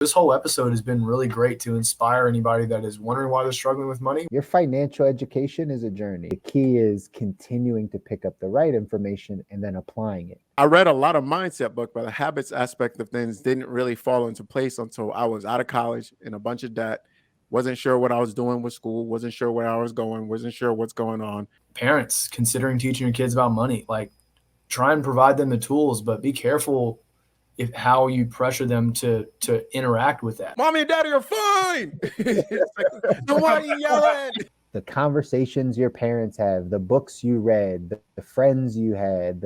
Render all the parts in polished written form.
This whole episode has been really great to inspire anybody that is wondering why they're struggling with money. Your financial education is a journey. The key is continuing to pick up the right information and then applying it. I read a lot of mindset book, but the habits aspect of things didn't really fall into place until I was out of college in a bunch of debt. Wasn't sure what I was doing with school, wasn't sure where I was going, wasn't sure what's going on. Parents considering teaching your kids about money, like try and provide them the tools, but be careful if how you pressure them to interact with that. Mommy and daddy are fine. Then why are you yelling? The conversations your parents have, the books you read, the friends you had,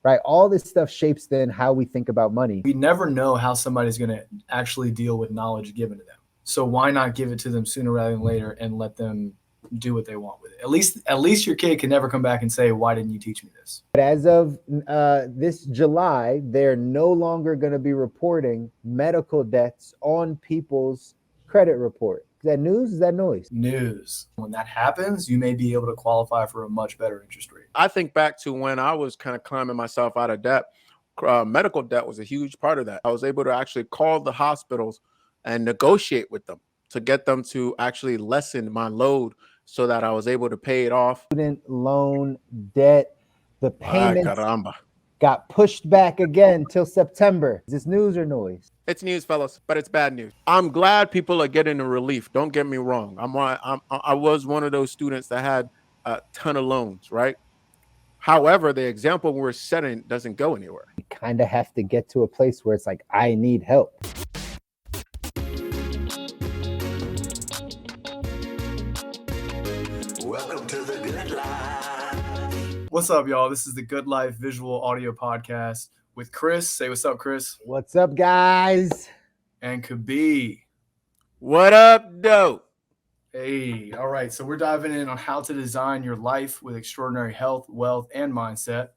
right? All this stuff shapes then how we think about money. We never know how somebody's going to actually deal with knowledge given to them. So why not give it to them sooner rather than later and let them do what they want with it? At least your kid can never come back and say, why didn't you teach me this? But as of this July, they're no longer going to be reporting medical debts on people's credit report. Is that news? Is that noise? News. When that happens, you may be able to qualify for a much better interest rate. I think back to when I was kind of climbing myself out of debt. Medical debt was a huge part of that. I was able to actually call the hospitals and negotiate with them to get them to actually lessen my load so that I was able to pay it off. Student loan debt, the Ay, payments caramba. got pushed back again till September. Is this news or noise? It's news, fellas, but it's bad news. I'm glad people are getting a relief. Don't get me wrong. I was one of those students that had a ton of loans, right? However, the example we're setting doesn't go anywhere. You kind of have to get to a place where it's like, I need help. Welcome to the Good Life. What's up, y'all? This is the Good Life Visual Audio Podcast with Chris. Say what's up, Chris. What's up, guys? And Kabi. What up, dope? Hey, all right. So we're diving in on how to design your life with extraordinary health, wealth, and mindset.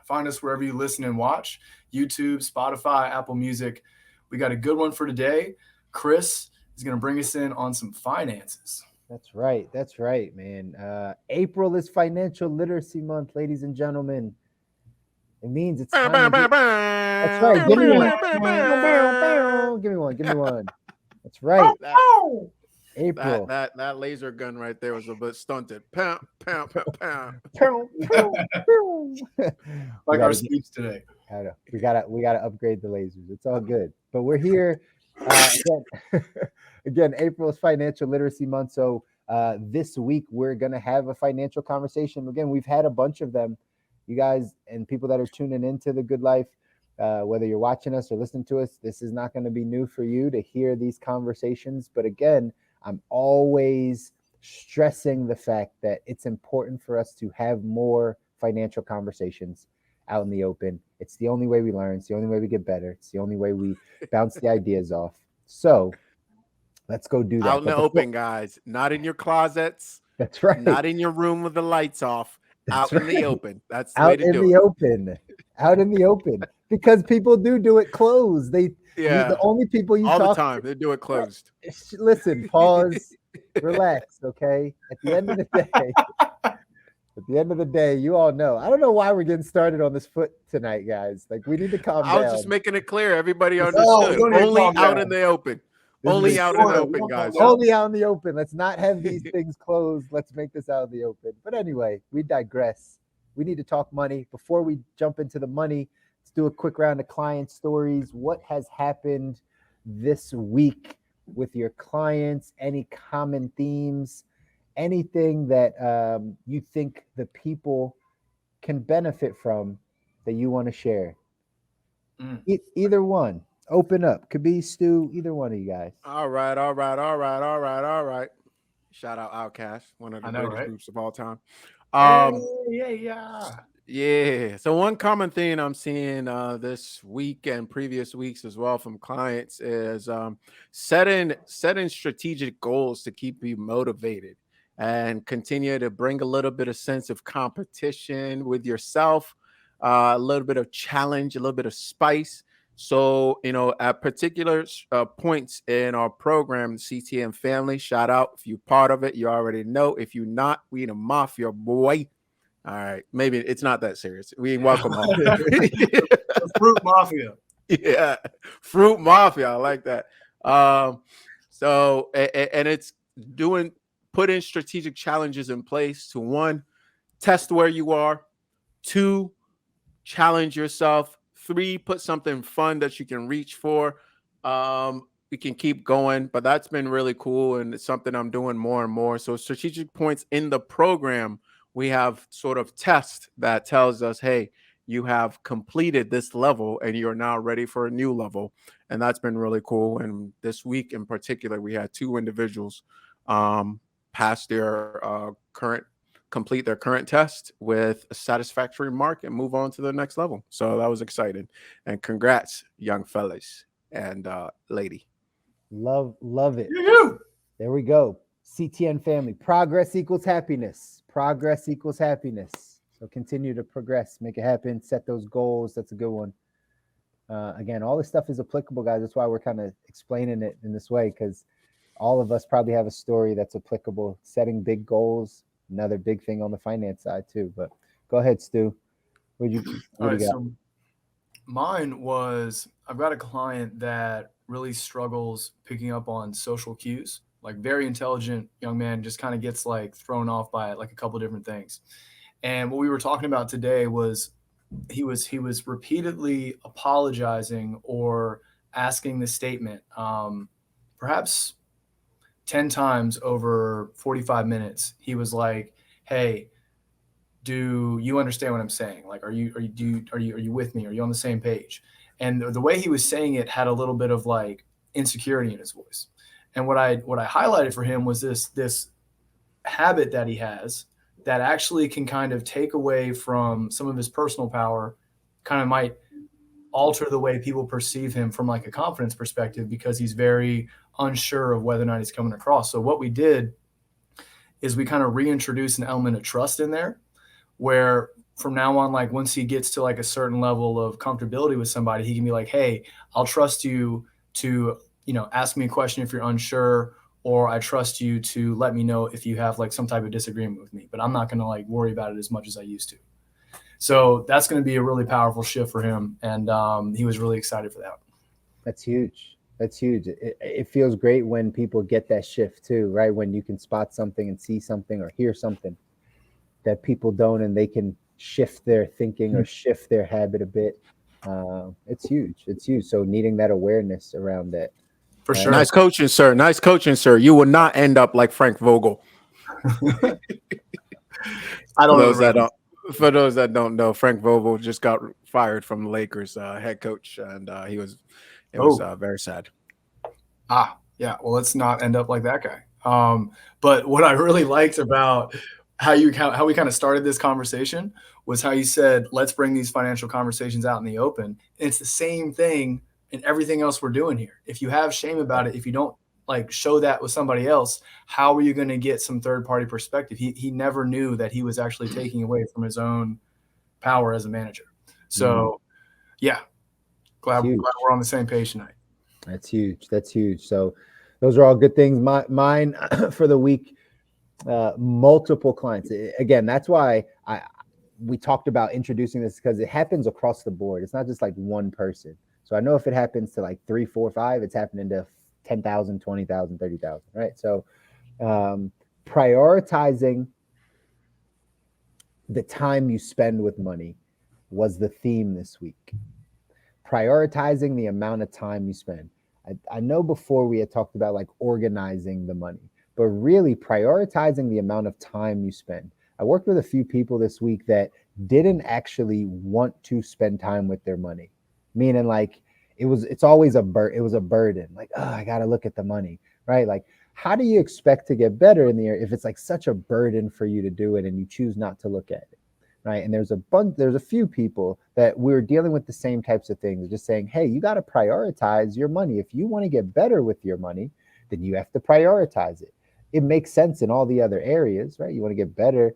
Find us wherever you listen and watch. YouTube, Spotify, Apple Music. We got a good one for today. Chris is going to bring us in on some finances. That's right. That's right, man. April is Financial Literacy Month, ladies and gentlemen. It means it's time to get... That's right. Give me one. Give me one. Give me one. That's right. April. That laser gun right there was a bit stunted. Pound, pound, pound, pound. Like our speech today. We gotta upgrade the lasers. It's all good. But we're here again. April is Financial Literacy Month, so this week we're gonna have a financial conversation. Again, we've had a bunch of them. You guys and people that are tuning into the Good Life, whether you're watching us or listening to us, this is not going to be new for you to hear these conversations. But again, I'm always stressing the fact that it's important for us to have more financial conversations out in the open. It's the only way we learn. It's the only way we get better. It's the only way we bounce the ideas off. So let's go do that. Out in the open, guys. Not in your closets. That's right. Not in your room with the lights off. Out in the open. That's the out way to in do the it. open. Out in the open. Because people do it closed. The only people you all talk the time they do it closed. Listen, pause, relax, okay? At the end of the day, you all know. I don't know why we're getting started on this foot tonight, guys. Like, we need to calm down. I was just making it clear. Everybody understood. Only out in the open. Only out in the open, guys. Only out in the open. Let's not have these things closed. Let's make this out in the open. But anyway, we digress. We need to talk money. Before we jump into the money, let's do a quick round of client stories. What has happened this week with your clients? Any common themes? Anything that you think the people can benefit from that you want to share? Either one. Open up. Could be Stu, either one of you guys. All right. Shout out Outkast, one of the greatest groups of all time. Yeah. So one common thing I'm seeing this week and previous weeks as well from clients is setting strategic goals to keep you motivated and continue to bring a little bit of sense of competition with yourself, a little bit of challenge, a little bit of spice. So, at particular points in our program, CTM family, shout out. If you're part of it, you already know. If you're not, we in a mafia, boy. All right. Maybe it's not that serious. We welcome home. Fruit Mafia. Yeah. Fruit Mafia. I like that. And it's doing putting strategic challenges in place to one, test where you are, two, challenge yourself, three, put something fun that you can reach for. We can keep going, but that's been really cool, and it's something I'm doing more and more. So strategic points in the program, we have sort of test that tells us, hey, you have completed this level and you're now ready for a new level. And that's been really cool. And this week in particular, we had two individuals pass their complete their current test with a satisfactory mark and move on to the next level. So that was exciting. And congrats, young fellas and lady. Love it. Yoo-hoo! There we go. CTN family. Progress equals happiness. Progress equals happiness. So continue to progress, make it happen, set those goals. That's a good one. Again, all this stuff is applicable, guys. That's why we're kind of explaining it in this way, because all of us probably have a story that's applicable. Setting big goals, another big thing on the finance side too. But go ahead, Stu. What do you got? So mine was, I've got a client that really struggles picking up on social cues. Like, very intelligent young man, just kind of gets like thrown off by like a couple different things. And what we were talking about today was he was repeatedly apologizing or asking the statement, perhaps 10 times over 45 minutes. He was like, hey, do you understand what I'm saying? Like, are you with me? Are you on the same page? And the way he was saying it had a little bit of like insecurity in his voice. And what I highlighted for him was this habit that he has that actually can kind of take away from some of his personal power, kind of might alter the way people perceive him from like a confidence perspective, because he's very unsure of whether or not he's coming across. So what we did is we kind of reintroduced an element of trust in there, where from now on, like once he gets to like a certain level of comfortability with somebody, he can be like, hey, I'll trust you to, ask me a question if you're unsure, or I trust you to let me know if you have like some type of disagreement with me, but I'm not going to like worry about it as much as I used to. So that's going to be a really powerful shift for him. And he was really excited for that. That's huge. That's huge. It feels great when people get that shift too, right? When you can spot something and see something or hear something that people don't, and they can shift their thinking or shift their habit a bit. It's huge. It's huge. So needing that awareness around that. For sure. Nice coaching, sir. Nice coaching, sir. You will not end up like Frank Vogel. I don't know. For those that don't know, Frank Vogel just got fired from the Lakers head coach, and it was very sad. Yeah. Well, let's not end up like that guy. But what I really liked about how we kind of started this conversation was how you said, let's bring these financial conversations out in the open. And it's the same thing in everything else we're doing here. If you have shame about it, if you don't like show that with somebody else, how are you going to get some third party perspective? He never knew that he was actually taking away from his own power as a manager. So yeah, glad we're on the same page tonight. That's huge. That's huge. So those are all good things. Mine for the week, multiple clients. Again, that's why we talked about introducing this, because it happens across the board. It's not just like one person. So I know if it happens to like 3, 4, 5, it's happening to 10,000, 20,000, 30,000, right? So prioritizing the time you spend with money was the theme this week. Prioritizing the amount of time you spend. I know before we had talked about like organizing the money, but really prioritizing the amount of time you spend. I worked with a few people this week that didn't actually want to spend time with their money, meaning like it's always it was a burden. Like, oh, I got to look at the money, right? Like, how do you expect to get better in the year if it's like such a burden for you to do it and you choose not to look at it, right? And there's a few people that we're dealing with the same types of things, just saying, hey, you got to prioritize your money. If you want to get better with your money, then you have to prioritize it. It makes sense in all the other areas, right? You want to get better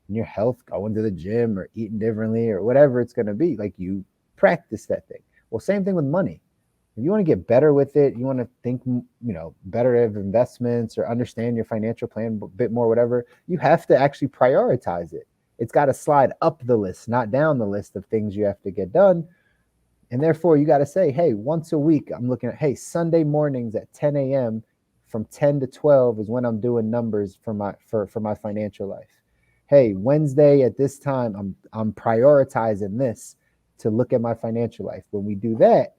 in your health, going to the gym or eating differently or whatever it's going to be. Like, you practice that thing. Well, same thing with money. If you want to get better with it, you want to think, better of investments or understand your financial plan a bit more, whatever, you have to actually prioritize it. It's got to slide up the list, not down the list of things you have to get done. And therefore, you got to say, hey, once a week, I'm looking at, hey, Sunday mornings at 10 a.m. from 10 to 12 is when I'm doing numbers for my financial life. Hey, Wednesday at this time, I'm prioritizing this to look at my financial life. When we do that,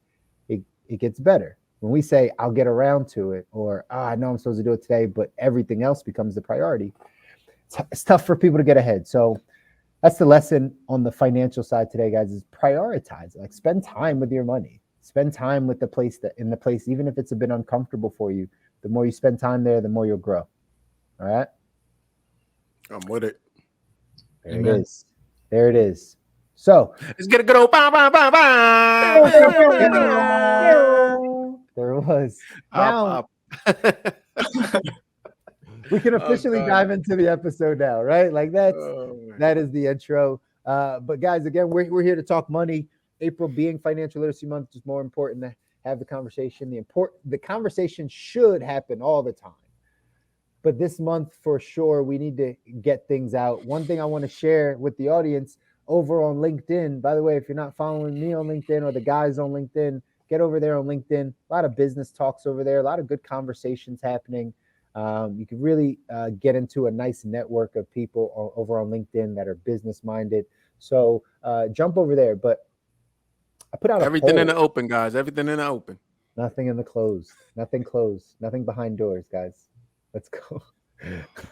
it gets better. When we say, I'll get around to it, or I know I'm supposed to do it today, but everything else becomes the priority, it's tough for people to get ahead. So that's the lesson on the financial side today, guys, is prioritize. Like, spend time with your money. Spend time with the place, even if it's a bit uncomfortable for you. The more you spend time there, the more you'll grow. All right? I'm with it. There Amen. It is. There it is. So let's get a good old bow, bow, bow, bow. There it was. Now we can officially dive into the episode now, right? Like that is the intro. But guys, again, we're here to talk money. April being Financial Literacy Month, is more important to have the conversation. The conversation should happen all the time. But this month, for sure, we need to get things out. One thing I want to share with the audience over on LinkedIn. By the way, if you're not following me on LinkedIn or the guys on LinkedIn, get over there on LinkedIn. A lot of business talks over there, a lot of good conversations happening. You can really get into a nice network of people over on LinkedIn that are business minded. So jump over there. But I put out everything in the open, guys. Everything in the open. Nothing in the closed. Nothing closed. Nothing behind doors, guys. Let's go.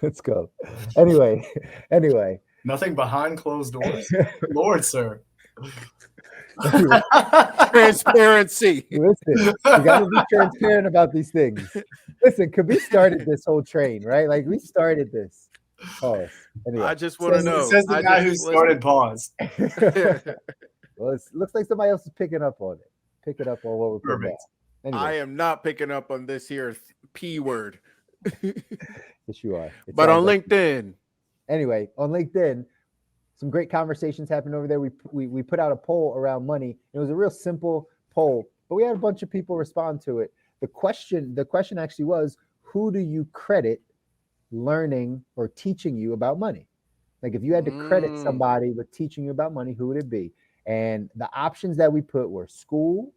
Let's go. Anyway. Nothing behind closed doors. Lord, sir. Transparency. Listen, you got to be transparent about these things. Listen, we started this whole train, right? Like, we started this. Pause. Anyway. I just want to know. It says the guy who started pause. Well, it looks like somebody else is picking up on it. Picking up on what we're putting down. Anyway. I am not picking up on this here P word. Yes, you are. But on LinkedIn. Anyway, on LinkedIn, some great conversations happened over there. We put out a poll around money. It was a real simple poll, but we had a bunch of people respond to it. The question actually was, who do you credit learning or teaching you about money? Like, if you had to credit somebody with teaching you about money, who would it be? And the options that we put were school,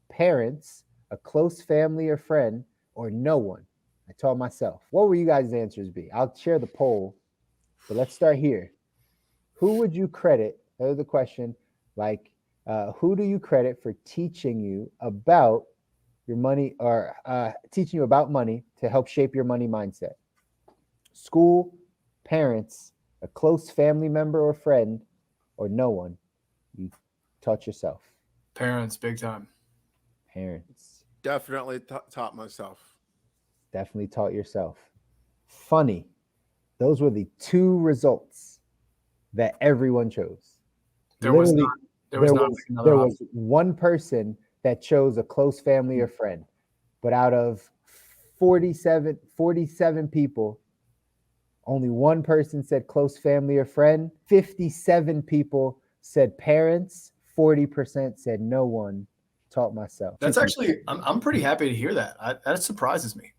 parents, a close family or friend, or no one. I told myself. What will you guys' answers be? I'll share the poll, but let's start here. Who would you credit? That was the question. Like, who do you credit for teaching you about your money, or teaching you about money to help shape your money mindset? School, parents, a close family member or friend, or no one? You taught yourself. Parents, big time. Parents. Definitely taught myself. Definitely taught yourself. Funny. Those were the two results that everyone chose. There was one person that chose a close family or friend, but out of 47 people, only one person said close family or friend. 57 people said parents. 40% said no one. Taught myself. That's actually, I'm pretty happy to hear that. That surprises me.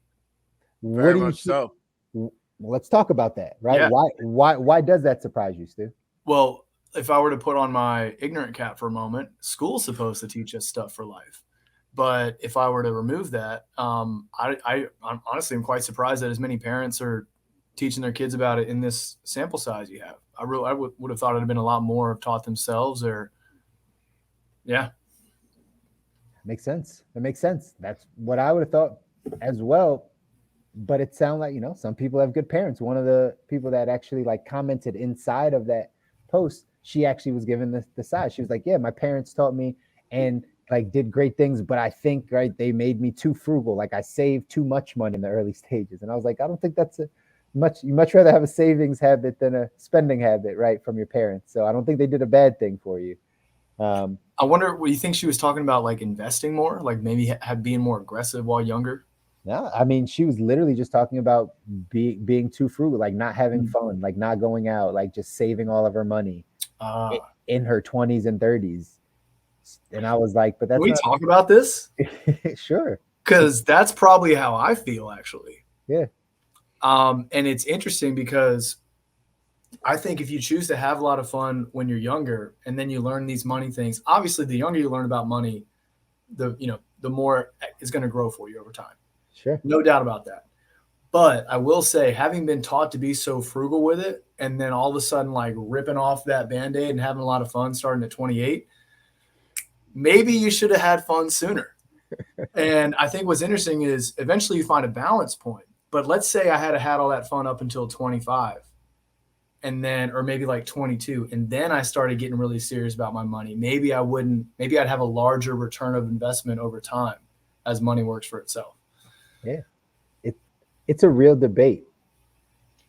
Very much so. Well, let's talk about that, right? Yeah. Why does that surprise you, Stu? Well, if I were to put on my ignorant cap for a moment, school's supposed to teach us stuff for life. But if I were to remove that, I'm honestly quite surprised that as many parents are teaching their kids about it in this sample size you have. I would have thought it'd have been a lot more taught themselves, or yeah. Makes sense. That makes sense. That's what I would have thought as well. But it sounds like, some people have good parents. One of the people that actually commented inside of that post, she actually was given the side. She was like, yeah, my parents taught me and did great things, but I think, right, they made me too frugal. I saved too much money in the early stages. And I was like, I don't think that's you much rather have a savings habit than a spending habit, right, from your parents. So I don't think they did a bad thing for you. I wonder, what do you think she was talking about, investing more, maybe being more aggressive while younger? No, I mean, she was literally just talking about being too frugal, not having fun, not going out, just saving all of her money in her 20s and 30s. And I was like, but that's. Can we talk about this? Sure. Because that's probably how I feel, actually. Yeah. And it's interesting because, I think if you choose to have a lot of fun when you're younger and then you learn these money things, obviously the younger you learn about money, the more it's going to grow for you over time. Sure. No doubt about that. But I will say, having been taught to be so frugal with it, and then all of a sudden, like ripping off that band aid and having a lot of fun starting at 28, maybe you should have had fun sooner. And I think what's interesting is eventually you find a balance point. But let's say I had all that fun up until 25, and then, or maybe like 22, and then I started getting really serious about my money. Maybe I'd have a larger return of investment over time as money works for itself. Yeah. It's a real debate.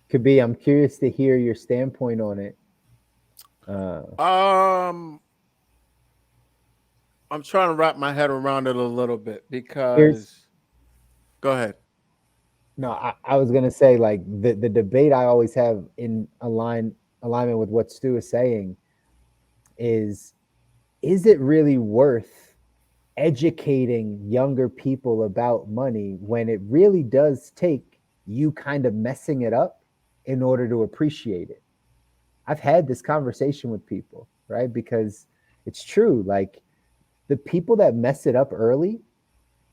Could be. I'm curious to hear your standpoint on it. I'm trying to wrap my head around it a little bit Here's because go ahead. No, I was gonna say, like, the debate I always have in alignment with what Stu is saying is it really worth educating younger people about money when it really does take you kind of messing it up in order to appreciate it? I've had this conversation with people, right? Because it's true. Like, the people that mess it up early,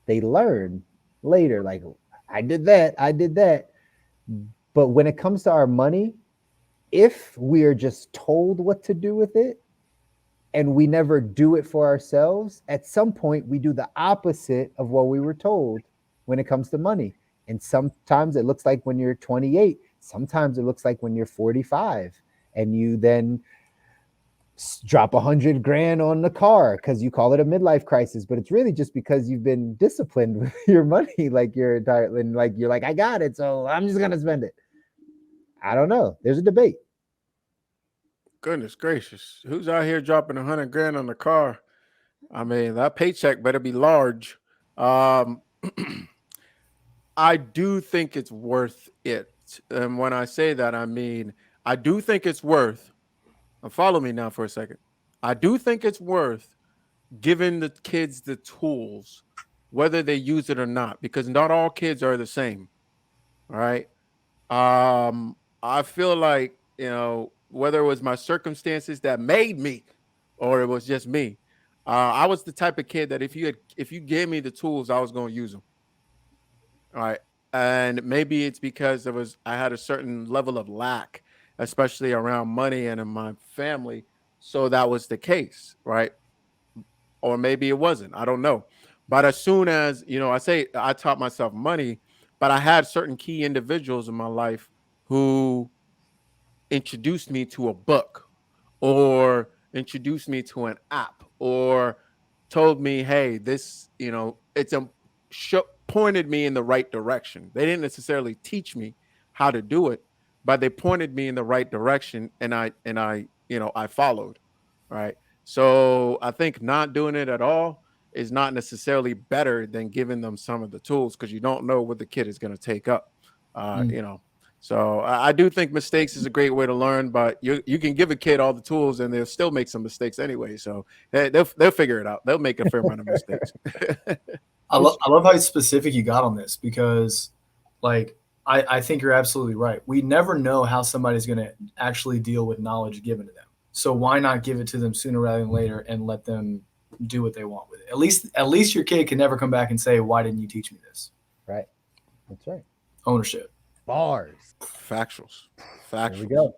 they learn later. Like, I did that. I did that. But when it comes to our money, if we are just told what to do with it and we never do it for ourselves, at some point we do the opposite of what we were told when it comes to money. And sometimes it looks like when you're 28, sometimes it looks like when you're 45, and you then drop 100 grand on the car because you call it a midlife crisis, but it's really just because you've been disciplined with your money, like your entire, and like you're like, I got it, so I'm just gonna spend it. I don't know. There's a debate. Goodness gracious, who's out here dropping 100 grand on the car? I mean, that paycheck better be large. Um, I do think it's worth it, and when I say that, I mean I do think it's worth. Follow me now for a second. I do think it's worth giving the kids the tools, whether they use it or not, because not all kids are the same. All right. I feel like, whether it was my circumstances that made me or it was just me, I was the type of kid that if you gave me the tools, I was going to use them. All right. And maybe it's because I had a certain level of lack, especially around money and in my family. So that was the case, right? Or maybe it wasn't. I don't know. But as soon as, I say I taught myself money, but I had certain key individuals in my life who introduced me to a book or introduced me to an app or told me, hey, this, it's a pointed me in the right direction. They didn't necessarily teach me how to do it, but they pointed me in the right direction, and I followed. Right. So I think not doing it at all is not necessarily better than giving them some of the tools, because you don't know what the kid is going to take up. Mm. So I do think mistakes is a great way to learn, but you can give a kid all the tools and they'll still make some mistakes anyway. So they'll figure it out. They'll make a fair amount of mistakes. I love how specific you got on this because, like, I think you're absolutely right. We never know how somebody's going to actually deal with knowledge given to them. So why not give it to them sooner rather than later and let them do what they want with it? At least your kid can never come back and say, "Why didn't you teach me this?" Right. That's right. Ownership. Bars. Factuals. There we go.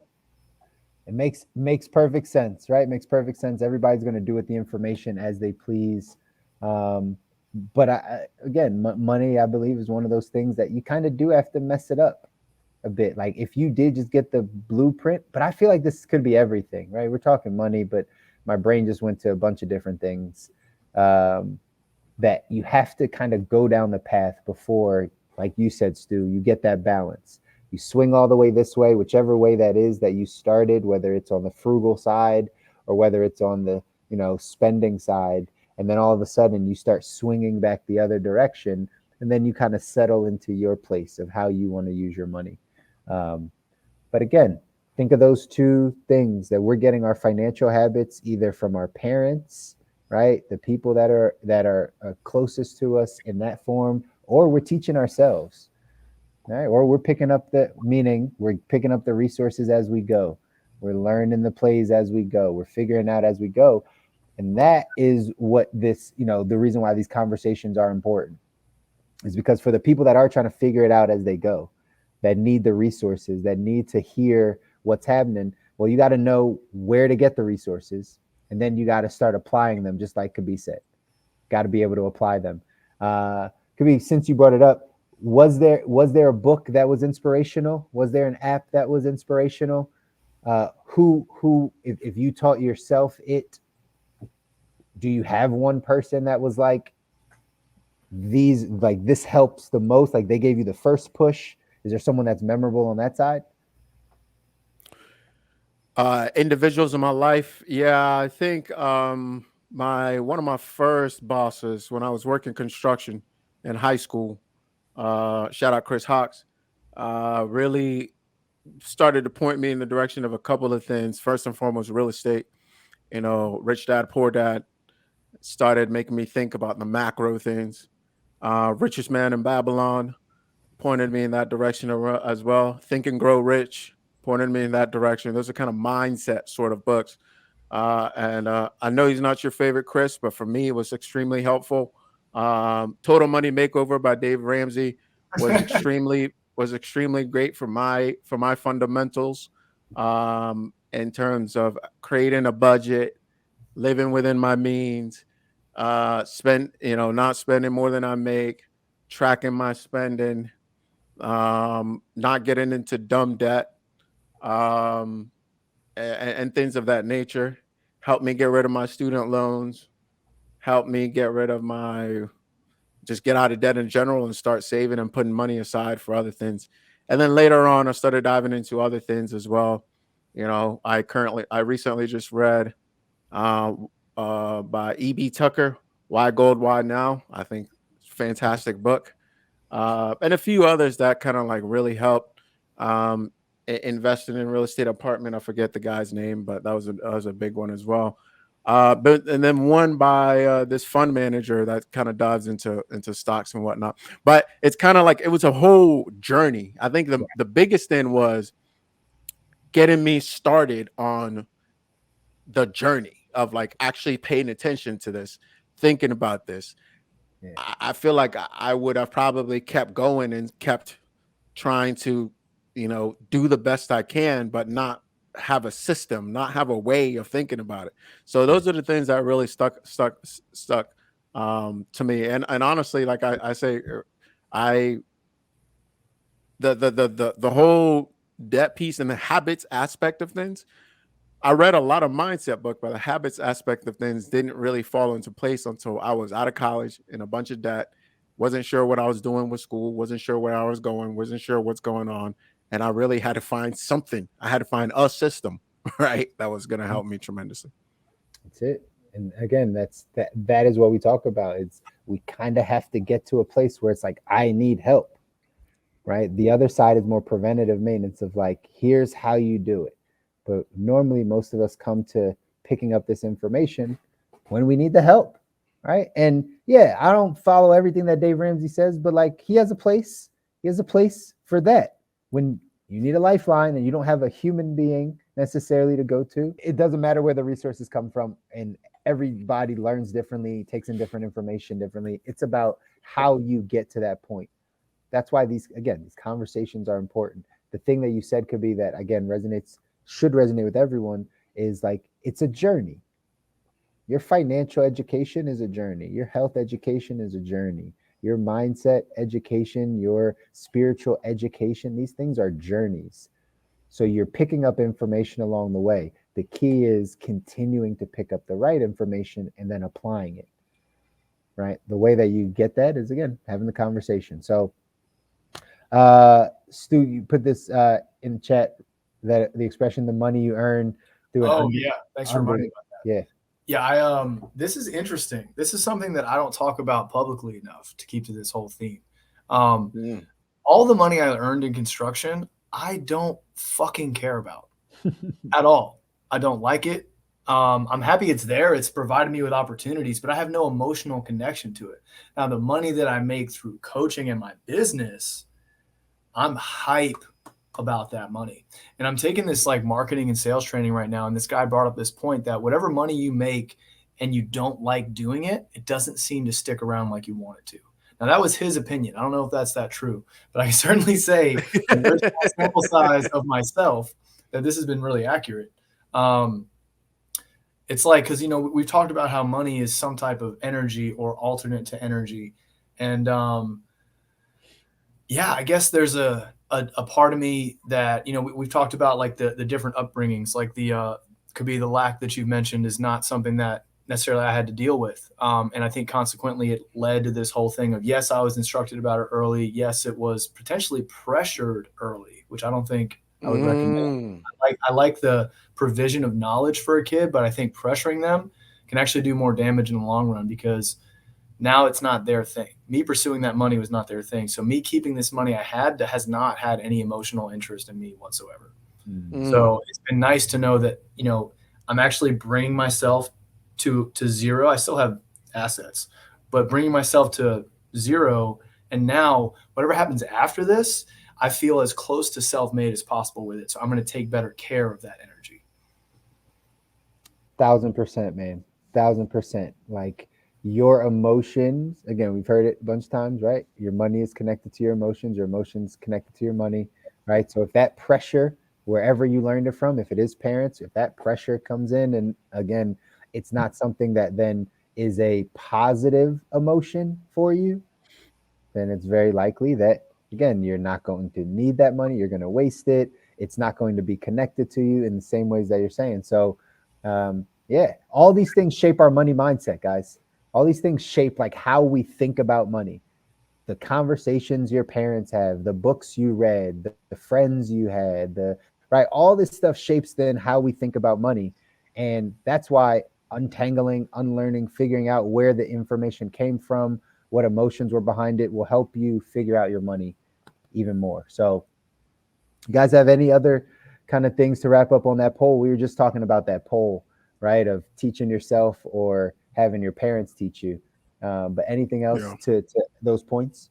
It makes perfect sense, right? Makes perfect sense. Everybody's going to do with the information as they please. But again, money, I believe, is one of those things that you kind of do have to mess it up a bit. Like, if you did just get the blueprint, but I feel like this could be everything, right? We're talking money, but my brain just went to a bunch of different things that you have to kind of go down the path before, like you said, Stu, you get that balance. You swing all the way this way, whichever way that is that you started, whether it's on the frugal side or whether it's on the, spending side. And then all of a sudden you start swinging back the other direction. And then you kind of settle into your place of how you want to use your money. But again, think of those two things, that we're getting our financial habits either from our parents, right? The people that are closest to us in that form, or we're teaching ourselves. Right? Or we're picking up the resources as we go. We're learning the plays as we go. We're figuring out as we go. And that is what this, the reason why these conversations are important is because for the people that are trying to figure it out as they go, that need the resources, that need to hear what's happening, well, you got to know where to get the resources. And then you got to start applying them, just like Kabi said. Got to be able to apply them. Kabi, since you brought it up, was there a book that was inspirational? Was there an app that was inspirational? If you taught yourself it, do you have one person that was like this helps the most? Like they gave you the first push? Is there someone that's memorable on that side? Individuals in my life. Yeah, I think one of my first bosses when I was working construction in high school, shout out Chris Hawks, really started to point me in the direction of a couple of things. First and foremost, real estate. Rich Dad, Poor Dad started making me think about the macro things. Richest Man in Babylon pointed me in that direction as well. Think and Grow Rich pointed me in that direction. Those are kind of mindset sort of books. And I know he's not your favorite, Chris, but for me, it was extremely helpful. Total Money Makeover by Dave Ramsey was extremely great for my fundamentals in terms of creating a budget, living within my means, not spending more than I make, tracking my spending, not getting into dumb debt, and things of that nature. Help me get rid of my student loans, help me get rid of just get out of debt in general and start saving and putting money aside for other things. And then later on, I started diving into other things as well. I recently just read by E.B. Tucker, Why Gold, Why Now? I think it's a fantastic book. And a few others that kind of like really helped. Investing in real estate apartment. I forget the guy's name, but that was a big one as well. And then one by this fund manager that kind of dives into stocks and whatnot. But it's kind of like it was a whole journey. I think the biggest thing was getting me started on the journey of like actually paying attention to this, thinking about this. Yeah. I feel like I would have probably kept going and kept trying to, do the best I can, but not have a system, not have a way of thinking about it. So those are the things that really stuck to me. And honestly, like I say, the whole debt piece and the habits aspect of things, I read a lot of mindset book, but the habits aspect of things didn't really fall into place until I was out of college in a bunch of debt, wasn't sure what I was doing with school, wasn't sure where I was going, wasn't sure what's going on. And I really had to find something. I had to find a system, right, that was going to help me tremendously. That's it. And again, that is what we talk about. It's we kind of have to get to a place where it's like, I need help, right? The other side is more preventative maintenance of like, here's how you do it. But normally most of us come to picking up this information when we need the help, right? And yeah, I don't follow everything that Dave Ramsey says, but like he has a place for that. When you need a lifeline and you don't have a human being necessarily to go to, it doesn't matter where the resources come from, and everybody learns differently, takes in different information differently. It's about how you get to that point. That's why these conversations are important. The thing that you said could be that, again, should resonate with everyone is like, it's a journey. Your financial education is a journey. Your health education is a journey. Your mindset education, your spiritual education, these things are journeys. So you're picking up information along the way. The key is continuing to pick up the right information and then applying it, right? The way that you get that is, again, having the conversation. So, Stu, you put this in the chat, that the expression, the money you earn through thanks for reminding me about that. Yeah. Yeah, this is interesting. This is something that I don't talk about publicly enough to keep to this whole theme. All the money I earned in construction, I don't fucking care about at all. I don't like it. I'm happy it's there. It's provided me with opportunities, but I have no emotional connection to it. Now, the money that I make through coaching and my business, I'm hype about that money. And I'm taking this like marketing and sales training right now. And this guy brought up this point that whatever money you make and you don't like doing it, it doesn't seem to stick around like you want it to. Now, that was his opinion. I don't know if that's that true, but I can certainly say from a very small sample size of myself that this has been really accurate. It's like, because, we've talked about how money is some type of energy or alternate to energy. And yeah, I guess there's a part of me that, we've talked about like the different upbringings, like the could be the lack that you've mentioned is not something that necessarily I had to deal with. And I think consequently it led to this whole thing of, yes, I was instructed about it early. Yes, it was potentially pressured early, which I don't think I would recommend. I like the provision of knowledge for a kid, but I think pressuring them can actually do more damage in the long run, because now it's not their thing. Me pursuing that money was not their thing. So me keeping this money I had has not had any emotional interest in me whatsoever. So it's been nice to know that, I'm actually bringing myself to zero. I still have assets, but bringing myself to zero. And now whatever happens after this, I feel as close to self-made as possible with it. So I'm going to take better care of that energy. 1,000%, man. 1,000%. Like, your emotions, again, we've heard it a bunch of times, right? Your money is connected to your emotions connected to your money, right? So if that pressure, wherever you learned it from, if it is parents, if that pressure comes in, and again, it's not something that then is a positive emotion for you, then it's very likely that, again, you're not going to need that money. You're going to waste it. It's not going to be connected to you in the same ways that you're saying. So, yeah, all these things shape our money mindset, guys. All these things shape like how we think about money. The conversations your parents have, the books you read, the friends you had, the right, all this stuff shapes then how we think about money. And that's why untangling, unlearning, figuring out where the information came from, what emotions were behind it, will help you figure out your money even more. So, you guys have any other kind of things to wrap up on that poll? We were just talking about that poll, right, of teaching yourself or having your parents teach you. But anything else to those points?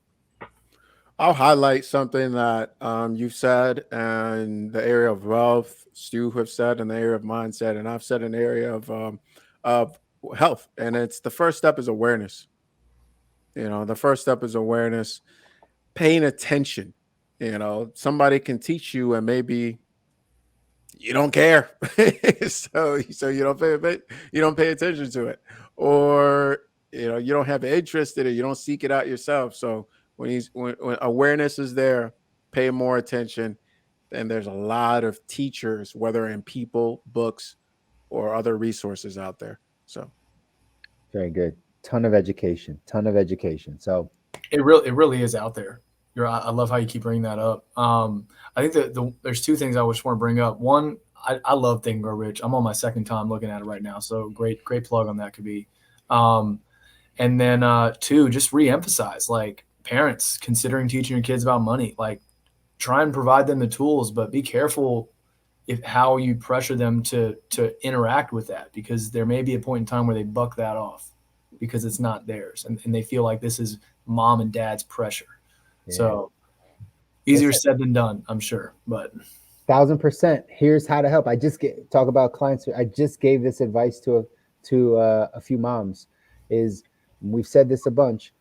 I'll highlight something that you've said in the area of wealth, Stu have said in the area of mindset, and I've said in the area of health. And it's the first step is awareness. The first step is awareness, paying attention. Somebody can teach you, and maybe you don't care, so you don't pay attention to it, or you don't have interest in it, you don't seek it out yourself. So when awareness is there, pay more attention. Then there's a lot of teachers, whether in people, books, or other resources out there. So very good. Ton of education. So It really is out there. I love how you keep bringing that up. I think that there's two things I just want to bring up. One, I love Think and Grow Rich. I'm on my second time looking at it right now, so great plug on that could be. And then two, just reemphasize, like, parents considering teaching your kids about money, like, try and provide them the tools, but be careful how you pressure them to interact with that, because there may be a point in time where they buck that off because it's not theirs, and they feel like this is mom and dad's pressure. Yeah. So easier said than done, I'm sure, but 1,000%. Here's how to help. I just talk about clients. I just gave this advice to a few moms. Is we've said this a bunch.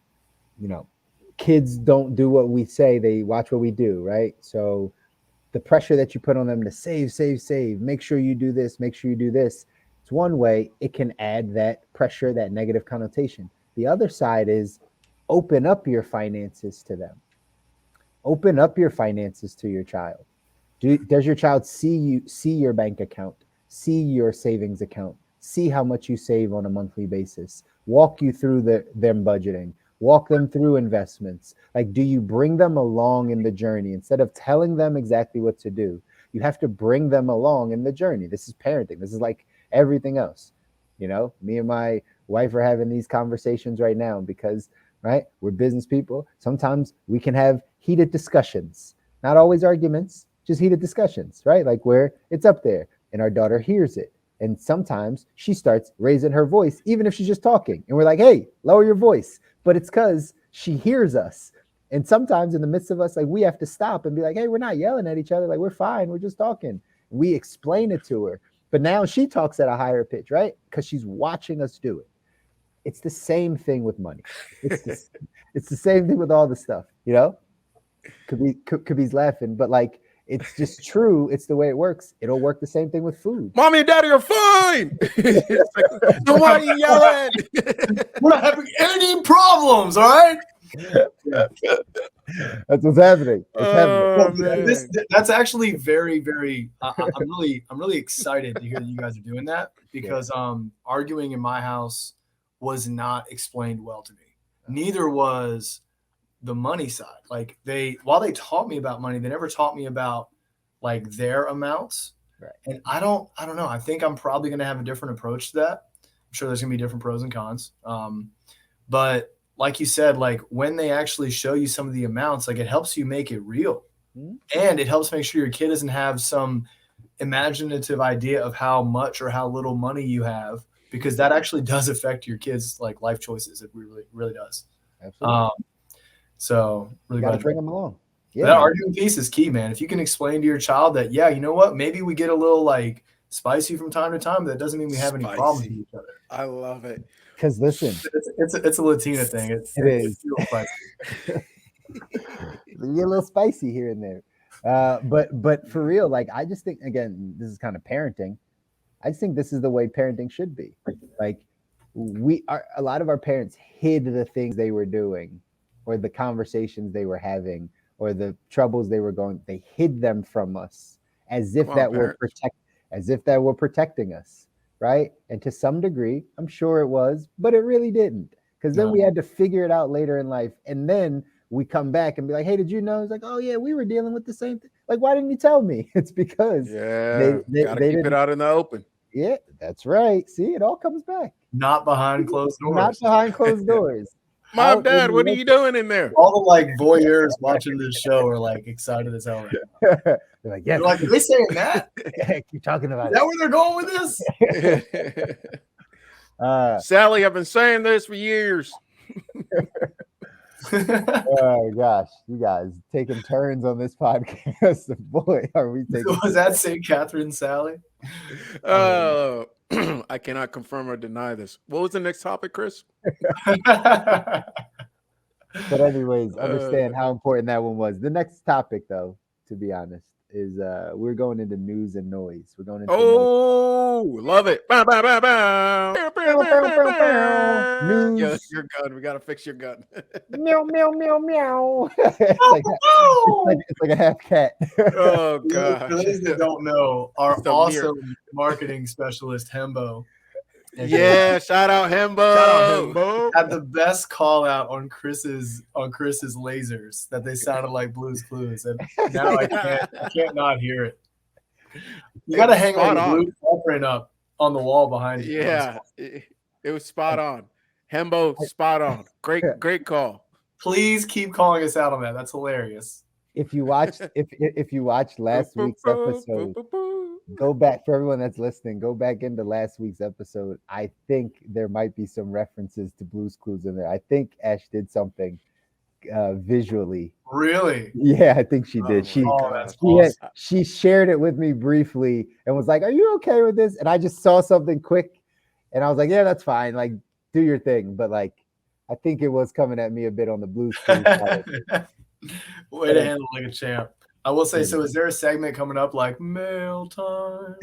Kids don't do what we say; they watch what we do, right? So the pressure that you put on them to save, make sure you do this, make sure you do this. It's one way. It can add that pressure, that negative connotation. The other side is open up your finances to them. Open up your finances to your child. Does your child see your bank account, see your savings account, see how much you save on a monthly basis, walk you through them budgeting, walk them through investments? Like, do you bring them along in the journey instead of telling them exactly what to do? You have to bring them along in the journey. This is parenting. This is like everything else. Me and my wife are having these conversations right now because, right, we're business people. Sometimes we can have heated discussions, not always arguments, just heated discussions, right? Like where it's up there and our daughter hears it. And sometimes she starts raising her voice, even if she's just talking. And we're like, hey, lower your voice. But it's because she hears us. And sometimes in the midst of us, like, we have to stop and be like, hey, we're not yelling at each other. Like, we're fine. We're just talking. We explain it to her. But now she talks at a higher pitch, right? Because she's watching us do it. It's the same thing with money. It's the same thing with all the stuff, you know? Kabby's laughing, but like, it's just true. It's the way it works. It'll work the same thing with food. Mommy and daddy are fine. It's like, so why are you yelling? We're not having any problems, all right? That's what's happening. It's happening. Man. That's actually very, very. I'm really excited to hear that you guys are doing that, because arguing in my house was not explained well to me. Neither was the money side. Like, while they taught me about money, they never taught me about like their amounts. Right. And I don't know. I think I'm probably going to have a different approach to that. I'm sure there's going to be different pros and cons. But like you said, like, when they actually show you some of the amounts, like, it helps you make it real. Mhm. And it helps make sure your kid doesn't have some imaginative idea of how much or how little money you have, because that actually does affect your kids' like life choices. It really, really does. Absolutely. So really Got to glad bring them along. that arguing piece is key, man. If you can explain to your child that, yeah, you know what, maybe we get a little like spicy from time to time, but that doesn't mean we have any problems with each other. I love it. Because listen, it's a Latina thing. It is. It's real spicy. You get a little spicy here and there. But for real, like, I just think, again, this is kind of parenting. I just think this is the way parenting should be. Like, a lot of our parents hid the things they were doing, or the conversations they were having, or the troubles they were going. They hid them from us as if that were protecting us, right? And to some degree, I'm sure it was, but it really didn't. Because then we had to figure it out later in life, and then we come back and be like, hey, did you know? It's like, oh yeah, we were dealing with the same thing. Like, why didn't you tell me? It's because they gotta keep it out in the open. Yeah, that's right. See, it all comes back. Not behind closed doors. Not behind closed doors. Mom, Dad, what are you doing in there? All the like voyeurs watching this show are like excited as hell right now. They're like, yeah, They're like, are they saying that? keep talking about Is that where they're going with this? Sally, I've been saying this for years. Oh gosh, you guys taking turns on this podcast. Boy, are we taking. Was that St. Catherine Sally? I cannot confirm or deny this. What was the next topic, Chris? But anyways, understand how important that one was. The next topic, though, to be honest, is we're going into news and noise. We're going into love it. Bow, bow, bow, bow. News. Yes, your gun. We gotta fix your gun. Meow meow meow meow. It's like a half cat. Oh god. For those that don't know, our awesome marketing specialist Hembo. Yeah, shout out Hembo. Had the best call out on Chris's lasers that they sounded like Blue's Clues, and now I can't not hear it. You got to hang like a blue print up on the wall behind you. Yeah, it was spot on. Hembo, spot on. Great call. Please keep calling us out on that. That's hilarious. If you watched last week's episode, go back, for everyone that's listening, go back into last week's episode. I think there might be some references to Blue's Clues in there. I think Ash did something visually. Really? Yeah, I think she did. She shared it with me briefly and was like, "Are you okay with this?" And I just saw something quick, and I was like, "Yeah, that's fine. Like, do your thing." But like, I think it was coming at me a bit on the Blue's Clues side. Way to handle like a champ. I will say, so is there a segment coming up like mail time?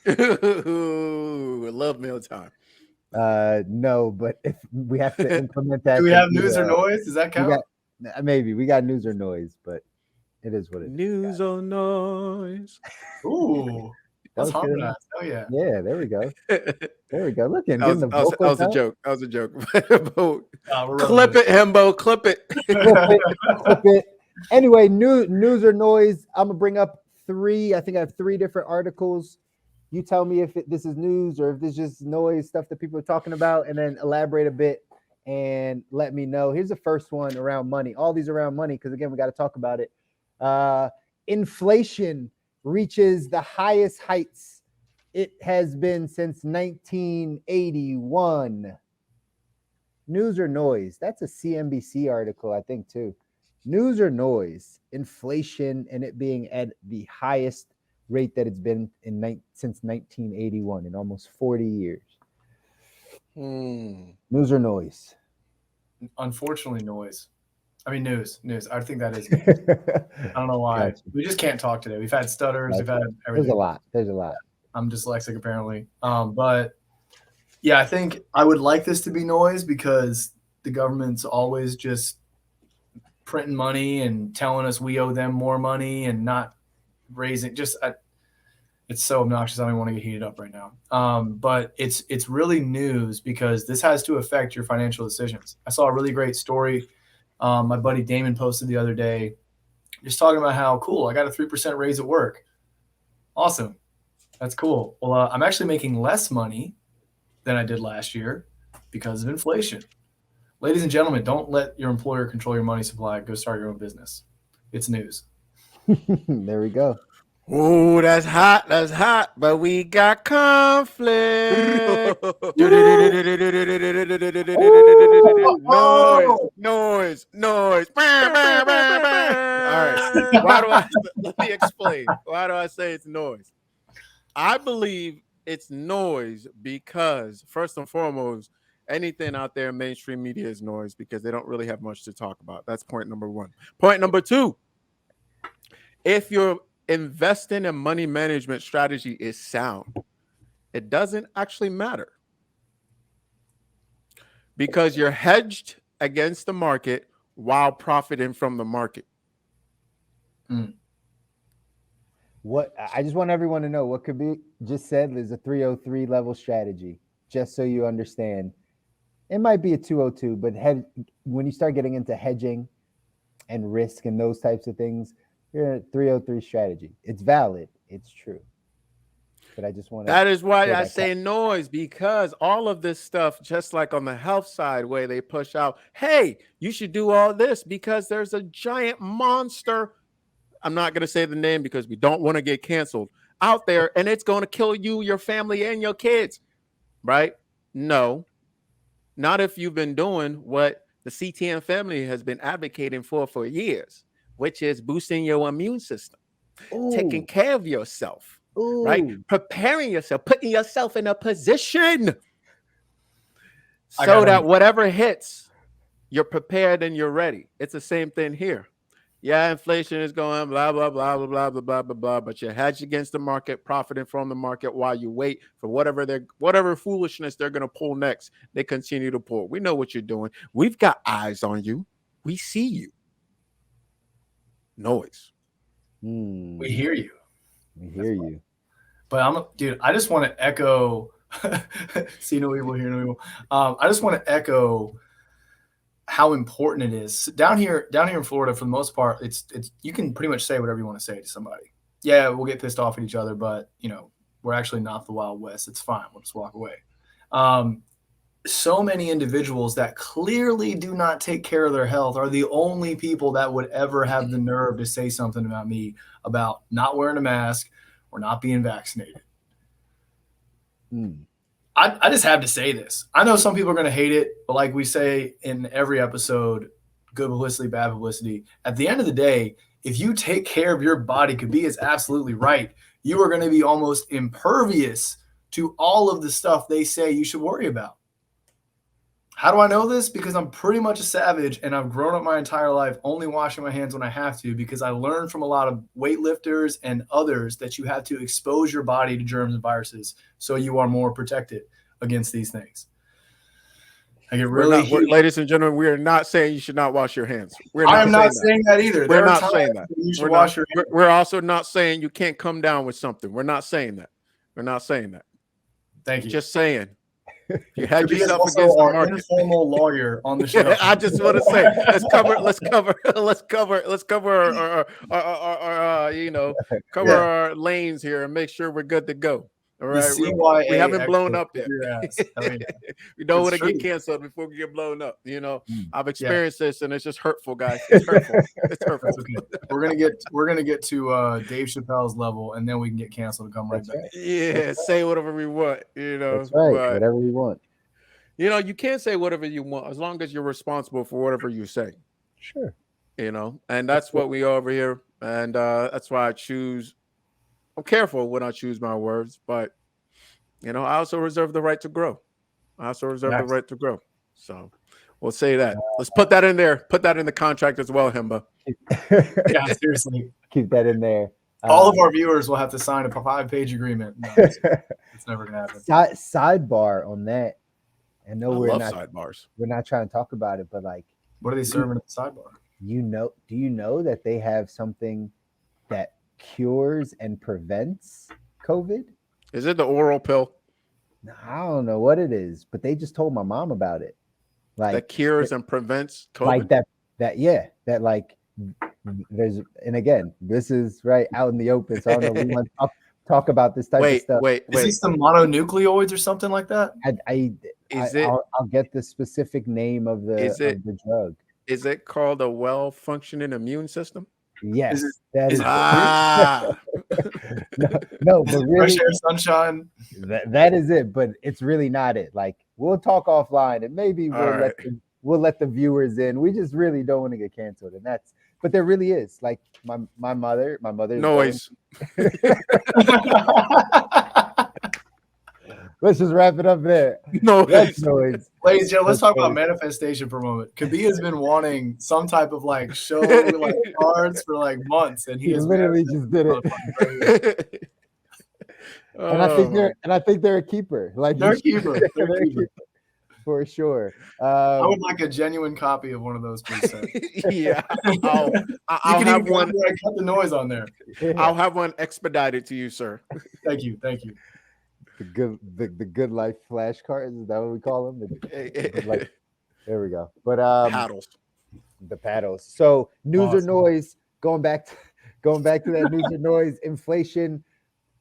Ooh, I love meal time. No, but if we have to implement that. Do we have news or noise? Does that count? Maybe we got news or noise, but it is what it is. News or noise. Ooh, that's harmonized. Oh yeah. Yeah, there we go. There we go. Look at that was a joke. That was a joke. Clip it, Hembo. Clip it. Clip it. Anyway, news or noise. I'm gonna bring up three. I think I have three different articles. You tell me if this is news or if this is just noise, stuff that people are talking about, and then elaborate a bit and let me know. Here's the first one around money. All these around money, because again, we got to talk about it. Inflation reaches the highest heights it has been since 1981. News or noise? That's a CNBC article, I think, too. News or noise? Inflation and it being at the highest rate that it's been since 1981, in almost 40 years. News or noise? Unfortunately, noise. I mean, news. I think that is news. I don't know why. Gotcha. We just can't talk today. We've had stutters. We've had There's everything. a lot. There's a lot. I'm dyslexic apparently. But yeah, I think I would like this to be noise because the government's always just printing money and telling us we owe them more money and not raising. It's so obnoxious. I don't even want to get heated up right now. But it's really news because this has to affect your financial decisions. I saw a really great story. My buddy Damon posted the other day, just talking about how cool I got a 3% raise at work. Awesome. That's cool. Well, I'm actually making less money than I did last year because of inflation. Ladies and gentlemen, don't let your employer control your money supply. Go start your own business. It's news. There we go. Oh, that's hot, but we got conflict. Noise. All right. Let me explain. Why do I say it's noise? I believe it's noise because, first and foremost, anything out there in mainstream media is noise because they don't really have much to talk about. That's point number one. Point number two, if your investing and money management strategy is sound, it doesn't actually matter because you're hedged against the market while profiting from the market. What I just want everyone to know what could be just said is a 303 level strategy, just so you understand. It might be a 202, but when you start getting into hedging and risk and those types of things, you're in a 303 strategy. It's valid. It's true. But I just want to. That is why I say noise, because all of this stuff, just like on the health side, where they push out, hey, you should do all this because there's a giant monster. I'm not going to say the name because we don't want to get canceled out there, and it's going to kill you, your family, and your kids, right? No, not if you've been doing what the CTN family has been advocating for years, which is boosting your immune system, taking care of yourself, right? Preparing yourself, putting yourself in a position so that whatever hits, you're prepared and you're ready. It's the same thing here. Yeah, inflation is going blah, blah, blah, blah, blah, blah, blah, blah, blah, but you're hedged against the market, profiting from the market while you wait for whatever foolishness they're going to pull next. They continue to pull. We know what you're doing. We've got eyes on you. We see you. Noise. We hear you. We hear you. But I just want to echo, see no evil, hear no evil. I just want to echo how important it is down here in Florida. For the most part, it's you can pretty much say whatever you want to say to somebody. Yeah, we'll get pissed off at each other, but we're actually not the Wild West. It's fine. We'll just walk away. So many individuals that clearly do not take care of their health are the only people that would ever have the nerve to say something about me about not wearing a mask or not being vaccinated. I just have to say this. I know some people are going to hate it, but like we say in every episode, good publicity, bad publicity. At the end of the day, if you take care of your body, Kabi is absolutely right. You are going to be almost impervious to all of the stuff they say you should worry about. How do I know this? Because I'm pretty much a savage and I've grown up my entire life only washing my hands when I have to, because I learned from a lot of weightlifters and others that you have to expose your body to germs and viruses so you are more protected against these things. I get really ladies and gentlemen, we are not saying you should not wash your hands. I'm not saying that either. We're not saying that. You should wash your hands. We're also not saying you can't come down with something. We're not saying that. We're not saying that. Thank you. Just saying. You had He yourself is against also the our market. informal lawyer on the show. I just want to say, let's cover our lanes here and make sure we're good to go. All right, we haven't blown up yet. I mean, we don't want to get canceled before we get blown up. I've experienced this, and it's just hurtful, guys. It's hurtful. It's hurtful. Okay. We're gonna get to Dave Chappelle's level, and then we can get canceled and come right back. Yeah, say whatever we want. That's right. But, whatever we want. You can't say whatever you want as long as you're responsible for whatever you say. Sure. and that's what we are over here. And that's why I'm careful when I choose my words, but I also reserve the right to grow. Yes. So we'll say that. Let's put that in there. Put that in the contract as well, Himba. Yeah, seriously. Keep that in there. All of our viewers will have to sign a 5-page agreement. No, it's never gonna happen. Sidebar on that. I know I we're love not sidebars. we're not trying to talk about it, but like, What are they serving at the sidebar? do you know that they have something that cures and prevents COVID? Is it the oral pill I don't know what it is, but they just told my mom about it. Like that cures and prevents COVID? like that like there's, and again, this is right out in the open, so I don't know. We want to talk about this type of stuff. Is this the mononucleoids or something like that? I'll get the specific name of the drug. Is it called a well-functioning immune system? Yes, Is that is is. No, but really, fresh air, sunshine. that is it. But it's really not it. Like, we'll talk offline, and maybe we'll let the viewers in. We just really don't want to get canceled, and that's. But there really is. Like my mother. Noise. Let's just wrap it up there. No That's noise. Ladies and gentlemen, let's talk about manifestation for a moment. Kabir has been wanting some type of like show like cards for like months, and He literally just did it. And I think they're a keeper. Like, they're a keeper. They're a keeper. For sure. I would like a genuine copy of one of those, please. Sir. Yeah, I'll you can have even one. cut the noise on there. I'll have one expedited to you, sir. Thank you. The good life flashcards, is that what we call them? There we go. But Paddles. The paddles. So news or noise, going back to that news or noise, inflation.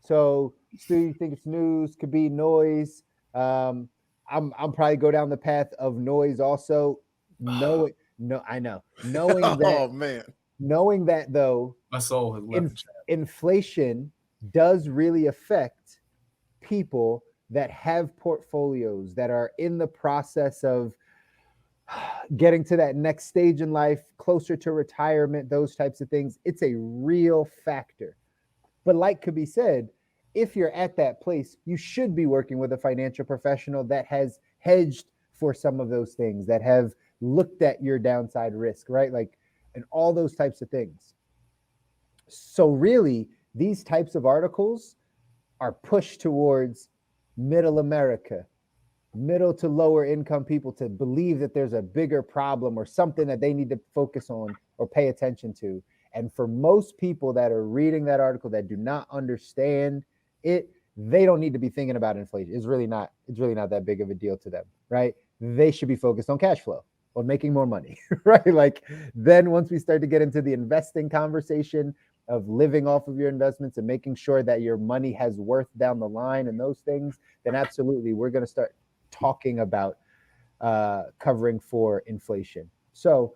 So Stu, you think it's news, could be noise. I'm probably go down the path of noise also. I know. Knowing that, knowing that though, my soul has left. Inflation does really affect people that have portfolios that are in the process of getting to that next stage in life, closer to retirement, those types of things. It's a real factor. But like could be said, if you're at that place, you should be working with a financial professional that has hedged for some of those things, that have looked at your downside risk, right? Like, and all those types of things. So really, these types of articles are pushed towards middle America, middle to lower income people, to believe that there's a bigger problem or something that they need to focus on or pay attention to. And for most people that are reading that article that do not understand it, they don't need to be thinking about inflation. It's really not that big of a deal to them, right? They should be focused on cash flow, on making more money, right? Like, then once we start to get into the investing conversation of living off of your investments and making sure that your money has worth down the line and those things, then absolutely we're going to start talking about covering for inflation. So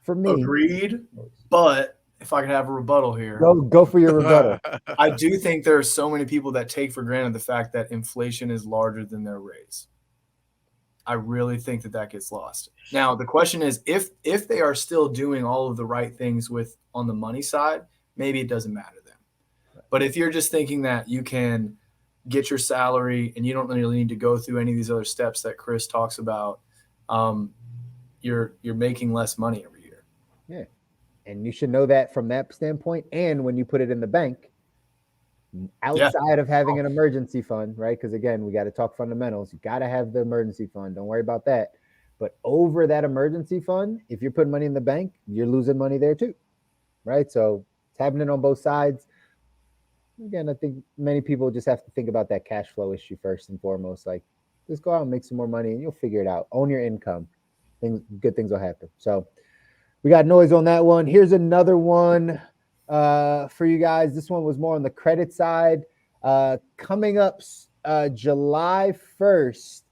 for me, agreed. But if I could have a rebuttal here, go for your rebuttal. I do think there are so many people that take for granted the fact that inflation is larger than their raise. I really think that gets lost. Now, the question is, if they are still doing all of the right things on the money side, maybe it doesn't matter to them. But if you're just thinking that you can get your salary and you don't really need to go through any of these other steps that Chris talks about, you're making less money every year. Yeah. And you should know that from that standpoint. And when you put it in the bank, outside of having an emergency fund, right? Because again, we got to talk fundamentals. You got to have the emergency fund. Don't worry about that. But over that emergency fund, if you're putting money in the bank, you're losing money there too, right? So it's happening on both sides. Again, I think many people just have to think about that cash flow issue first and foremost. Like, just go out and make some more money and you'll figure it out. Own your income. Good things will happen. So we got noise on that one. Here's another one for you guys. This one was more on the credit side. Coming up July 1st,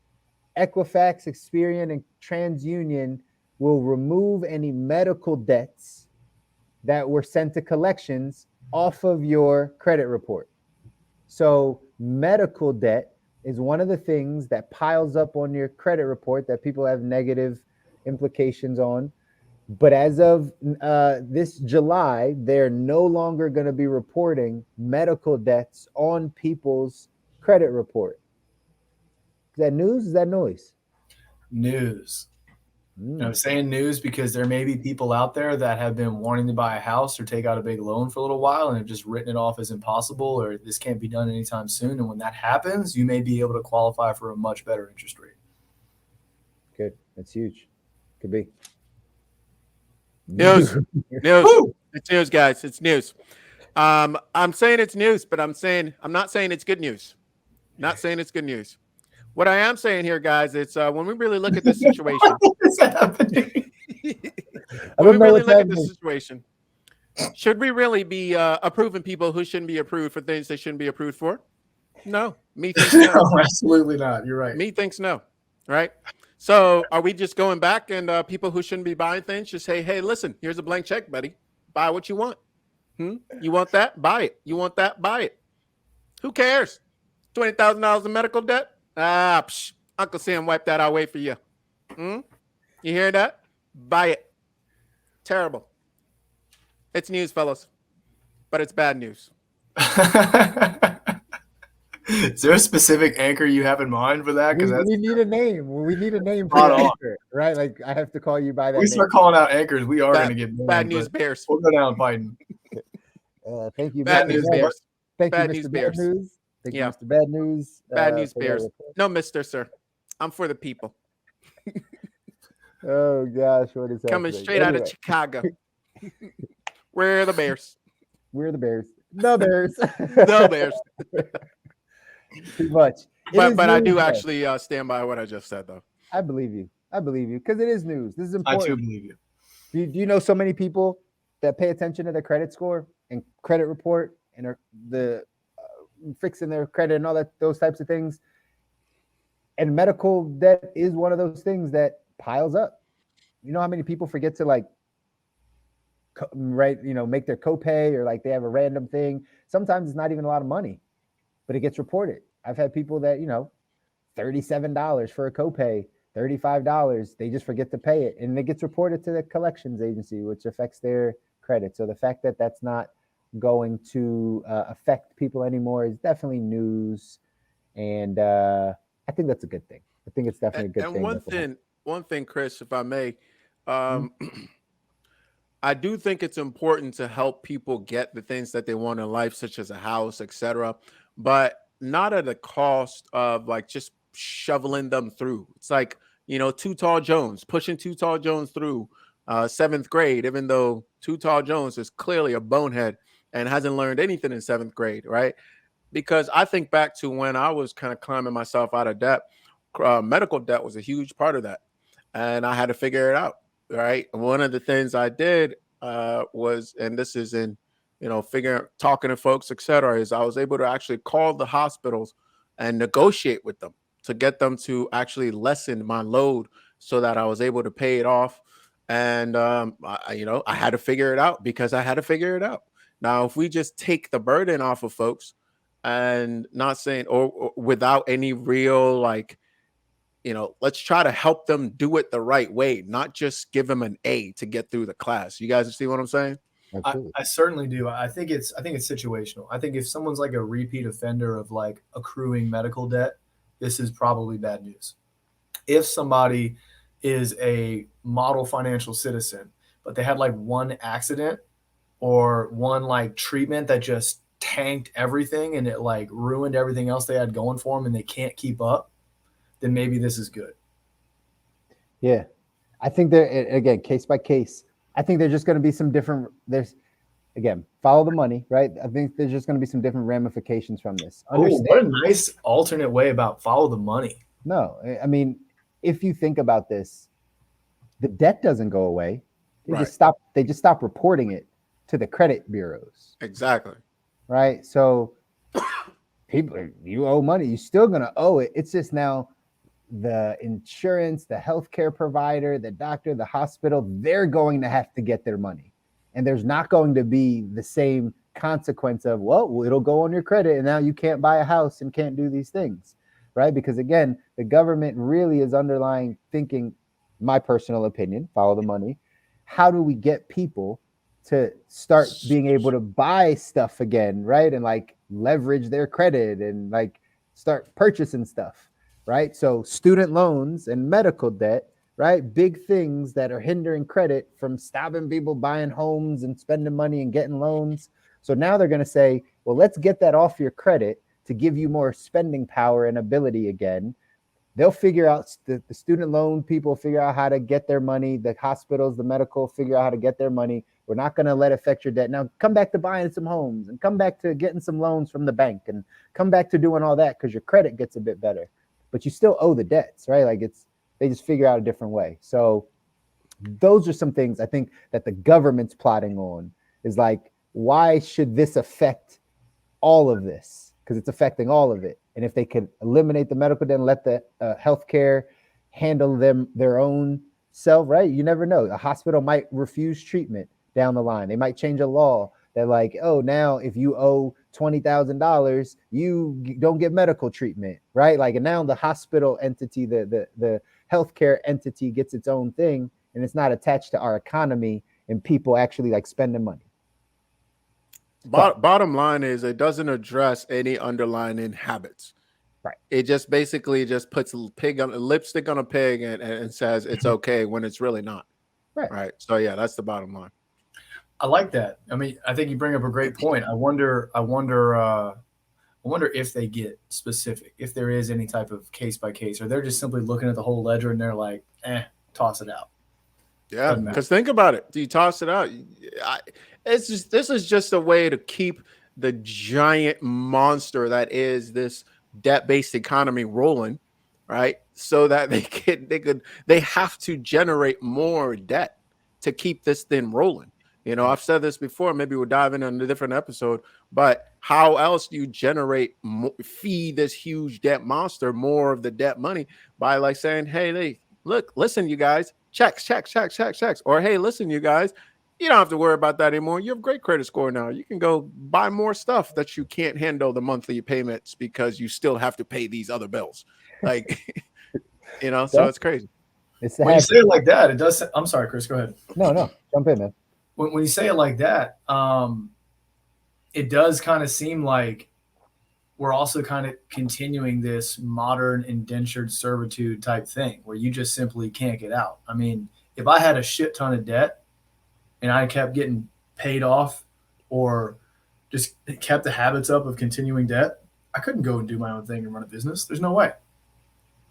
Equifax, Experian, and TransUnion will remove any medical debts that were sent to collections off of your credit report. So medical debt is one of the things that piles up on your credit report that people have negative implications on. But as of this July, they're no longer going to be reporting medical debts on people's credit report. Is that news? Is that noise? News. And I'm Mm. saying news because there may be people out there that have been wanting to buy a house or take out a big loan for a little while and have just written it off as impossible or this can't be done anytime soon. And when that happens, you may be able to qualify for a much better interest rate. Good. That's huge. Could be. News. News. Woo! It's news, guys. It's news. I'm saying it's news, but I'm not saying it's good news. Not saying it's good news. What I am saying here, guys, it's when we really look at this situation. What is happening? I When we don't know really what's look at this happening. situation, should we really be approving people who shouldn't be approved for things they shouldn't be approved for? No. Me thinks no. No, absolutely not. You're right. Me thinks no. Right? So are we just going back and people who shouldn't be buying things just say, hey, listen, here's a blank check, buddy. Buy what you want. You want that? Buy it. You want that? Buy it. Who cares? $20,000 in medical debt? Uncle Sam wiped that away for you. You hear that? Buy it. Terrible. It's news, fellas, but it's bad news. Is there a specific anchor you have in mind for that? Because We need a name. We need a name for Spot your on. anchor, right? Like I have to call you by that we name. start calling out anchors, we are going to get banned, Bad news but bears. we'll go down fighting. Thank you, Bad Mr. news Bad. bears. Thank Bad you, news Mr. bears. Bad News. Thank Yeah. you, Mr. Bad News. Bad news for that bears. report. No, mister, sir. I'm for the people. Oh gosh, what is Coming happening? straight out of Anyway, Chicago. We're the Bears. we're the Bears. The Bears. The Bears. Too much. It But is I news, do though. actually stand by what I just said, though. I believe you. I believe you because it is news. This is I too important. believe you. Do you know so many people that pay attention to their credit score and credit report and are fixing their credit and all that, those types of things? And medical debt is one of those things that piles up. You know how many people forget to make their copay or like they have a random thing. Sometimes it's not even a lot of money, but it gets reported. I've had people that, $37 for a copay, $35, they just forget to pay it and it gets reported to the collections agency, which affects their credit. So the fact that that's not going to affect people anymore is definitely news. And I think that's a good thing. I think it's definitely a good thing. And one thing, Chris, if I may, I do think it's important to help people get the things that they want in life, such as a house, etc., but not at the cost of like just shoveling them through. It's like, Too Tall Jones, pushing Too Tall Jones through seventh grade, even though Too Tall Jones is clearly a bonehead and hasn't learned anything in seventh grade, right? Because I think back to when I was kind of climbing myself out of debt, medical debt was a huge part of that. And I had to figure it out, right? One of the things I did was, and this is in, talking to folks, et cetera, is I was able to actually call the hospitals and negotiate with them to get them to actually lessen my load so that I was able to pay it off. And, I had to figure it out because I had to figure it out. Now, if we just take the burden off of folks and not saying, or without any real, let's try to help them do it the right way, not just give them an A to get through the class. You guys see what I'm saying? I certainly do. I think it's situational. I think if someone's like a repeat offender of like accruing medical debt, this is probably bad news. If somebody is a model financial citizen, but they had like one accident or one like treatment that just tanked everything and it like ruined everything else they had going for them and they can't keep up, then maybe this is good. Yeah. I think they're, again, case by case. I think there's just going to be some different, follow the money, right? I think there's just going to be some different ramifications from this. Oh, what a nice alternate way about follow the money. No, I mean, if you think about this, the debt doesn't go away. They just stop reporting it to the credit bureaus. Exactly. Right. So people, you owe money, you're still going to owe it. It's just now the insurance, the healthcare provider, the doctor, the hospital, they're going to have to get their money. And there's not going to be the same consequence of, well, it'll go on your credit and now you can't buy a house and can't do these things, right? Because again, the government really is underlying thinking, my personal opinion, follow the money, how do we get people to start being able to buy stuff again, right? And like leverage their credit and like start purchasing stuff, right? So student loans and medical debt, right? Big things that are hindering credit from stopping people buying homes and spending money and getting loans. So now they're going to say, well, let's get that off your credit to give you more spending power and ability again. They'll figure out, the student loan people figure out how to get their money. The hospitals, the medical figure out how to get their money. We're not going to let it affect your debt. Now come back to buying some homes and come back to getting some loans from the bank and come back to doing all that because your credit gets a bit better, but you still owe the debts, right? Like they just figure out a different way. So those are some things I think that the government's plotting on, is like, why should this affect all of this? Because it's affecting all of it. And if they could eliminate the medical debt and let the healthcare handle them their own self, right? You never know. A hospital might refuse treatment down the line. They might change a law that like, oh, now if you owe $20,000, you don't get medical treatment, right? Like, and now the hospital entity, the healthcare entity gets its own thing, and it's not attached to our economy and people actually like spending money. Bottom line is, it doesn't address any underlying habits. Right. It just basically just puts a lipstick on a pig and says it's okay when it's really not. Right. So yeah, that's the bottom line. I like that. I mean, I think you bring up a great point. I wonder if they get specific, if there is any type of case by case, or they're just simply looking at the whole ledger and they're like, toss it out. Yeah, because think about it. Do you toss it out? This is just a way to keep the giant monster that is this debt-based economy rolling, right? So that they have to generate more debt to keep this thing rolling. You know, I've said this before. Maybe we'll dive into a different episode. But how else do you feed this huge debt monster more of the debt money? By like saying, hey, listen, you guys, checks. Or, hey, listen, you guys, you don't have to worry about that anymore. You have great credit score now. You can go buy more stuff that you can't handle the monthly payments because you still have to pay these other bills. Like, you know, so it's crazy. When you say it like that, it does. I'm sorry, Chris, go ahead. No, jump in, man. When you say it like that, it does kind of seem like we're also kind of continuing this modern indentured servitude type thing where you just simply can't get out. I mean, if I had a shit ton of debt and I kept getting paid off or just kept the habits up of continuing debt, I couldn't go and do my own thing and run a business. There's no way.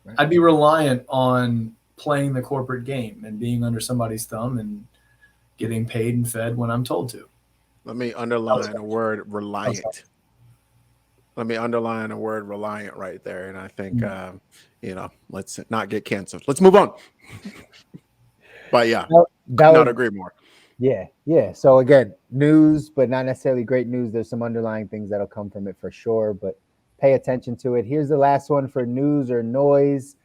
Right. I'd be reliant on playing the corporate game and being under somebody's thumb and getting paid and fed when I'm told to. Let me underline a word, reliant. Let me underline a word, reliant, right there. And I think, you know, let's not get canceled. Let's move on. But yeah, not agree more. Yeah. So again, news, but not necessarily great news. There's some underlying things that'll come from it for sure, but pay attention to it. Here's the last one for news or noise.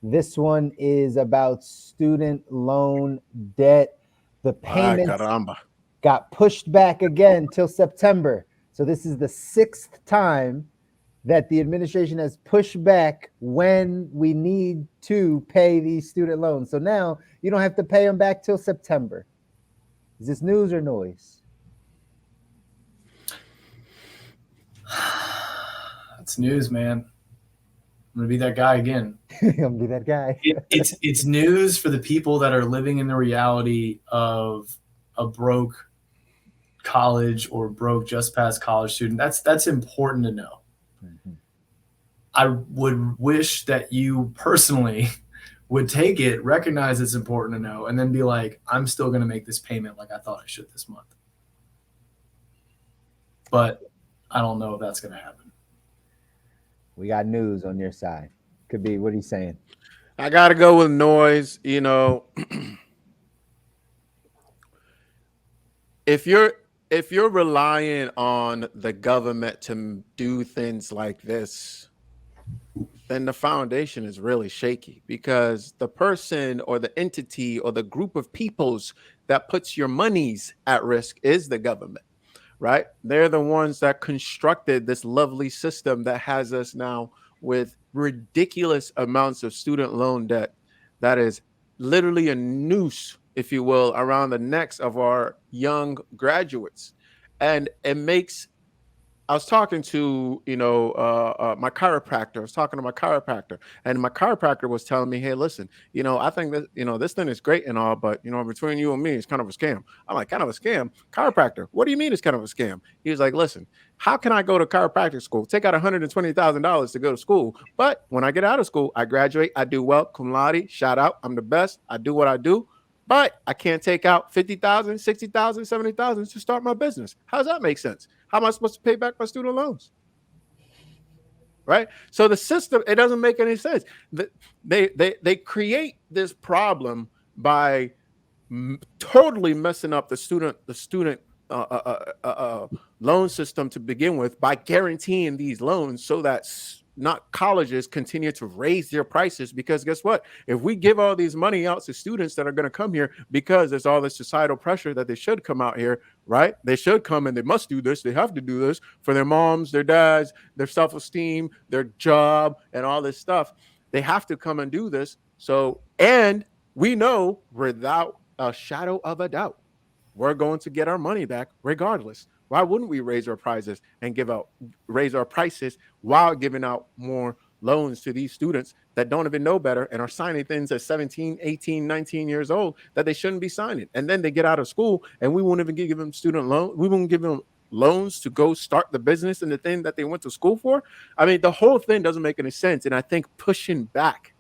This one is about student loan debt. The payments got pushed back again till September. So this is the 6th time that the administration has pushed back when we need to pay these student loans. So now you don't have to pay them back till September. Is this news or noise? It's news, man. I'm gonna be that guy again. I'm gonna be that guy. It's news for the people that are living in the reality of a broke college or broke just past college student. That's important to know. Mm-hmm. I would wish that you personally would take it, recognize it's important to know, and then be like, I'm still going to make this payment like I thought I should this month. But I don't know if that's going to happen. We got news on your side. Could be, what are you saying? I got to go with noise. You know, if you're relying on the government to do things like this, then the foundation is really shaky, because the person or the entity or the group of peoples that puts your monies at risk is the government, right? They're the ones that constructed this lovely system that has us now with ridiculous amounts of student loan debt that is literally a noose if you will, around the necks of our young graduates. And it makes, I was talking to, my chiropractor. I was talking to my chiropractor, and my chiropractor was telling me, "Hey, listen, I think that this thing is great and all, but between you and me, it's kind of a scam." I'm like, "Kind of a scam, chiropractor? What do you mean it's kind of a scam?" He was like, "Listen, how can I go to chiropractic school, take out $120,000 to go to school, but when I get out of school, I graduate, I do well, cum laude, shout out, I'm the best, I do what I do." But I can't take out 50,000, 60,000, 70,000 to start my business. How does that make sense? How am I supposed to pay back my student loans? Right? So the system, it doesn't make any sense. They create this problem by totally messing up the student loan system to begin with, by guaranteeing these loans so that not colleges continue to raise their prices. Because guess what? If we give all these money out to students that are going to come here because there's all this societal pressure that they should come out here, right? They should come and they must do this. They have to do this for their moms, their dads, their self-esteem, their job, and all this stuff. They have to come and do this. So, and we know without a shadow of a doubt, we're going to get our money back regardless. Why wouldn't we raise our prices and raise our prices while giving out more loans to these students that don't even know better and are signing things at 17, 18, 19 years old that they shouldn't be signing? And then they get out of school and we won't even give them student loan. We won't give them loans to go start the business and the thing that they went to school for. I mean, the whole thing doesn't make any sense. And I think pushing back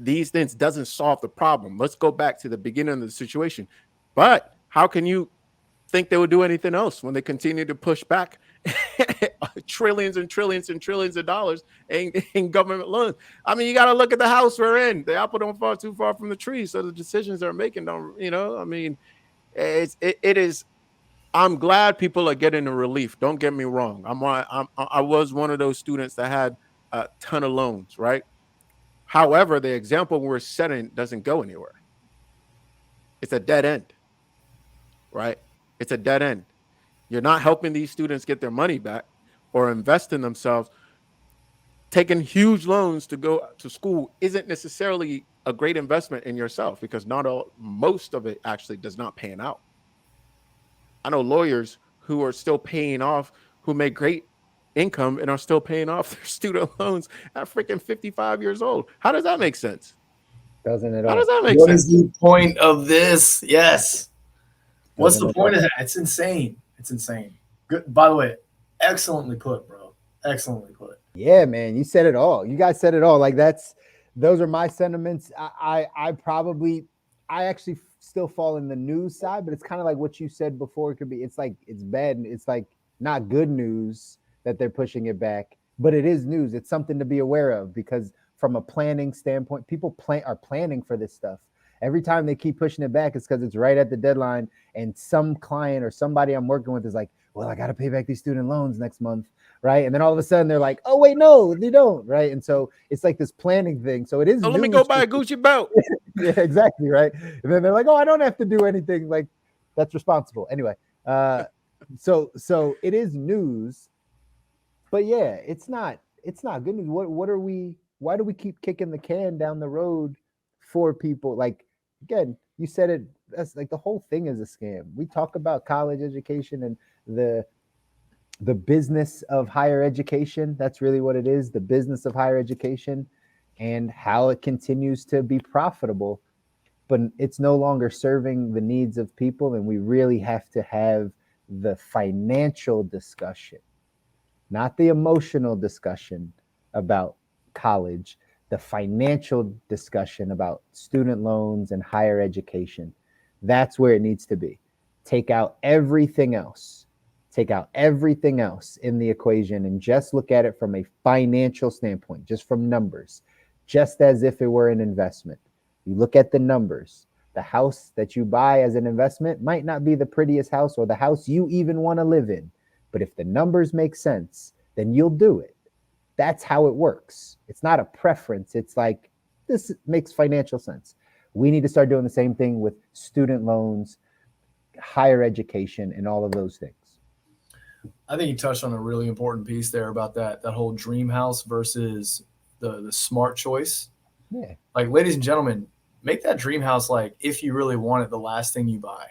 these things doesn't solve the problem. Let's go back to the beginning of the situation. But how can you think they would do anything else when they continue to push back trillions and trillions and trillions of dollars in government loans? I mean, you got to look at the house we're in. The apple don't fall too far from the tree. So the decisions they're making don't, I mean, it is. I'm glad people are getting a relief. Don't get me wrong. I was one of those students that had a ton of loans, right? However, the example we're setting doesn't go anywhere. It's a dead end, right? It's a dead end. You're not helping these students get their money back or invest in themselves. Taking huge loans to go to school isn't necessarily a great investment in yourself, because most of it actually does not pan out. I know lawyers who are still paying off, who make great income and are still paying off their student loans at freaking 55 years old. How does that make sense? Doesn't at all. How does that make What sense? is the point of this? Yes. What's Doesn't the at point all. of that? It's insane. It's insane. Good. By the way, excellently put, bro. Excellently put. Yeah, man, you said it all. You guys said it all. Like those are my sentiments. I actually still fall in the news side, but it's kind of like what you said before. It could be, it's like, it's bad. It's like not good news that they're pushing it back, but it is news. It's something to be aware of, because from a planning standpoint, people are planning for this stuff. Every time they keep pushing it back, it's because it's right at the deadline, and some client or somebody I'm working with is like, well, I got to pay back these student loans next month, right? And then all of a sudden they're like, oh wait, no, they don't, right? And so it's like this planning thing. So it is. So let me go buy a Gucci belt. Yeah, exactly, right. And then they're like, oh, I don't have to do anything. Like, that's responsible anyway. So it is news, but yeah, it's not good news. Why do we keep kicking the can down the road for people? Like, again, you said it, that's like the whole thing is a scam. We talk about college education and the business of higher education. That's really what it is, the business of higher education, and how it continues to be profitable, but it's no longer serving the needs of people. And we really have to have the financial discussion, not the emotional discussion about college, the financial discussion about student loans and higher education. That's where it needs to be. Take out everything else. Take out everything else in the equation and just look at it from a financial standpoint, just from numbers, just as if it were an investment. You look at the numbers. The house that you buy as an investment might not be the prettiest house or the house you even want to live in, but if the numbers make sense, then you'll do it. That's how it works. It's not a preference. It's like, this makes financial sense. We need to start doing the same thing with student loans, higher education, and all of those things. I think you touched on a really important piece there about that whole dream house versus the smart choice. Yeah. Like, ladies and gentlemen, make that dream house, like, if you really want it, the last thing you buy.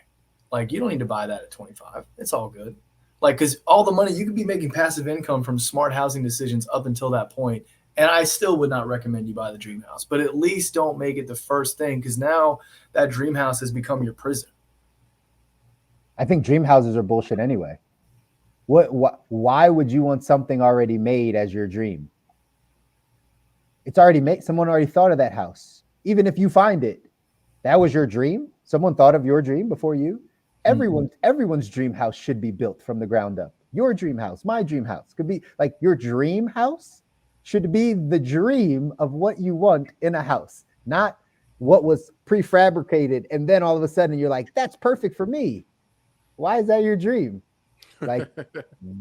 Like, you don't need to buy that at 25. It's all good. Like, because all the money, you could be making passive income from smart housing decisions up until that point. And I still would not recommend you buy the dream house, but at least don't make it the first thing, because now that dream house has become your prison. I think dream houses are bullshit anyway. Why would you want something already made as your dream? It's already made. Someone already thought of that house. Even if you find it, that was your dream. Someone thought of your dream before you. Everyone's dream house should be built from the ground up. Your dream house, my dream house could be like your dream house should be the dream of what you want in a house, not what was prefabricated. And then all of a sudden you're like, that's perfect for me. Why is that your dream? Like,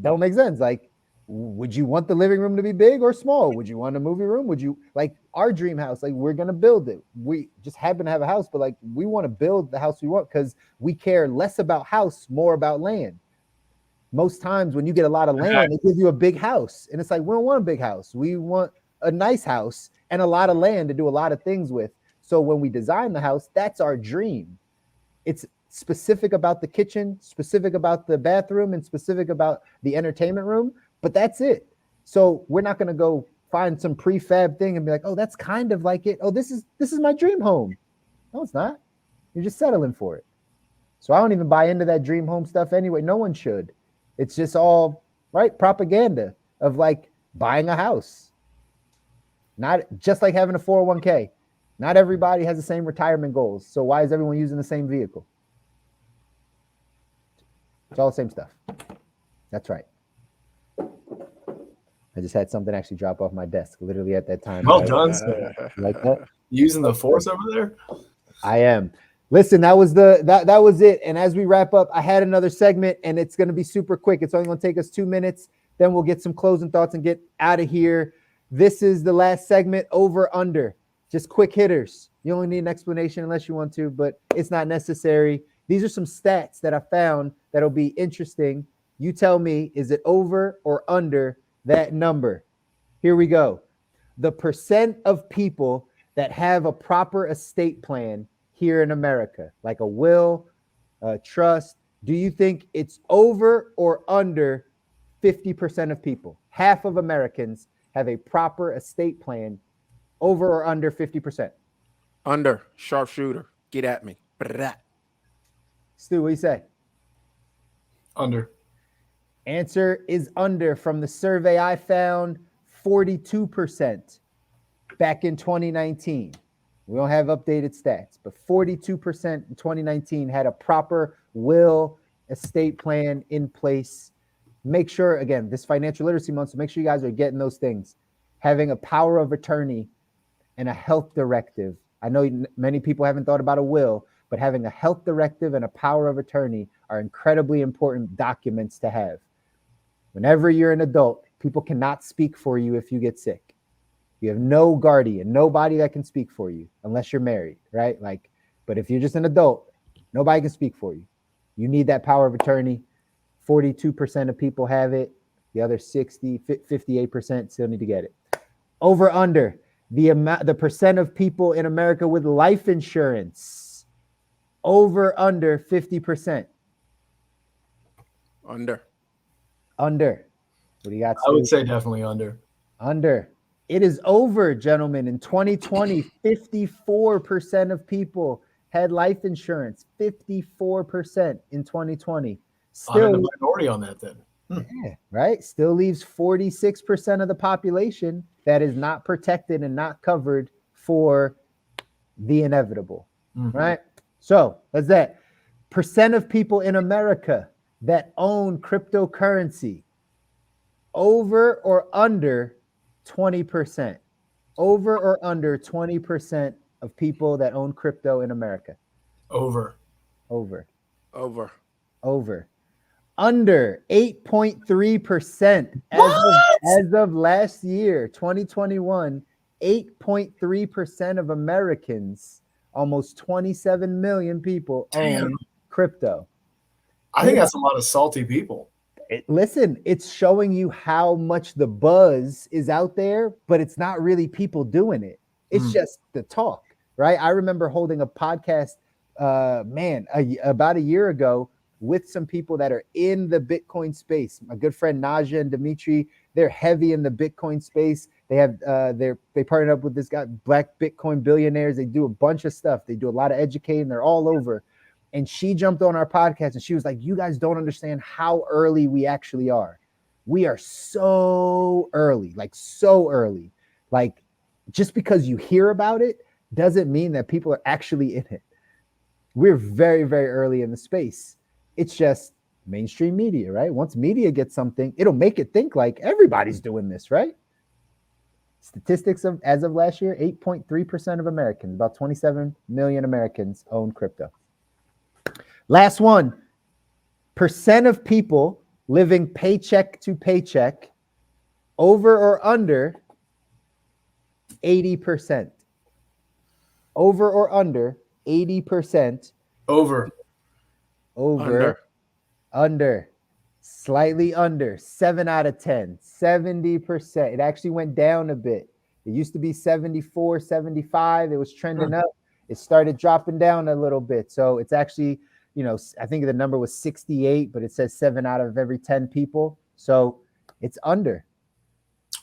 don't make sense. Like, would you want the living room to be big or small? Would you want a movie room? Would you like our dream house? Like, we're going to build it. We just happen to have a house, but like, we want to build the house we want because we care less about house, more about land. Most times when you get a lot of land, they give you a big house. And it's like, we don't want a big house. We want a nice house and a lot of land to do a lot of things with. So when we design the house, that's our dream. It's specific about the kitchen, specific about the bathroom, and specific about the entertainment room, but that's it. So we're not going to go find some prefab thing and be like, oh, that's kind of like it. Oh, this is my dream home. No, it's not. You're just settling for it. So I don't even buy into that dream home stuff anyway. No one should. It's just all right propaganda of like buying a house. Not just like having a 401k. Not everybody has the same retirement goals. So why is everyone using the same vehicle? It's all the same stuff. That's right. I just had something actually drop off my desk literally at that time. Well done, sir. Like that? Using the force over there? I am. Listen, that was it. And as we wrap up, I had another segment and it's going to be super quick. It's only going to take us 2 minutes. Then we'll get some closing thoughts and get out of here. This is the last segment, over under. Just quick hitters. You only need an explanation unless you want to, but it's not necessary. These are some stats that I found that'll be interesting. You tell me, is it over or under that number? Here we go. The percent of people that have a proper estate plan here in America, like a will, a trust. Do you think it's over or under 50% of people? Half of Americans have a proper estate plan, over or under 50%? Under. Sharpshooter. Get at me. Stu, what do you say? Under. Answer is under. From the survey I found, 42% back in 2019. We don't have updated stats, but 42% in 2019 had a proper will, estate plan in place. Make sure, again, this financial literacy month, so make sure you guys are getting those things. Having a power of attorney and a health directive. I know many people haven't thought about a will, but having a health directive and a power of attorney are incredibly important documents to have. Whenever you're an adult, people cannot speak for you if you get sick. You have no guardian, nobody that can speak for you unless you're married, right? Like, but if you're just an adult, nobody can speak for you. You need that power of attorney. 42% of people have it. The other 58% still need to get it. Over under, the percent of people in America with life insurance. Over under 50%. Under. Under. What do you got, I would say definitely under. Under. It is over, gentlemen. In 2020, 54% of people had life insurance. 54% in 2020. Still I'm in the minority on that then. Yeah, right? Still leaves 46% of the population that is not protected and not covered for the inevitable, right? So that's that. Percent of people in America that own cryptocurrency. Over or under 20%. Over or under 20% of people that own crypto in America. Over. Over. Over. Over. Under 8.3% as of last year, 2021. 8.3% of Americans, almost 27 million people, own crypto. I think that's a lot of salty people. Listen, it's showing you how much the buzz is out there, but it's not really people doing it. It's just the talk, right? I remember holding a podcast, about a year ago with some people that are in the Bitcoin space. My good friend Naja and Dimitri, they're heavy in the Bitcoin space. They have they partnered up with this guy, Black Bitcoin Billionaires. They do a bunch of stuff. They do a lot of educating. They're all over. And she jumped on our podcast and she was like, you guys don't understand how early we actually are. We are so early, like so early. Like just because you hear about it doesn't mean that people are actually in it. We're very, very early in the space. It's just mainstream media, right? Once media gets something, it'll make it think like everybody's doing this, right? Statistics of as of last year, 8.3% of Americans, about 27 million Americans own crypto. Last one, percent of people living paycheck to paycheck, over or under 80%. Over or under 80%. Over. Under. Slightly under. 7 out of 10. 70%. It actually went down a bit. It used to be 74, 75. It was trending up. It started dropping down a little bit. So it's actually, I think the number was 68, but it says 7 out of every 10 people. So it's under.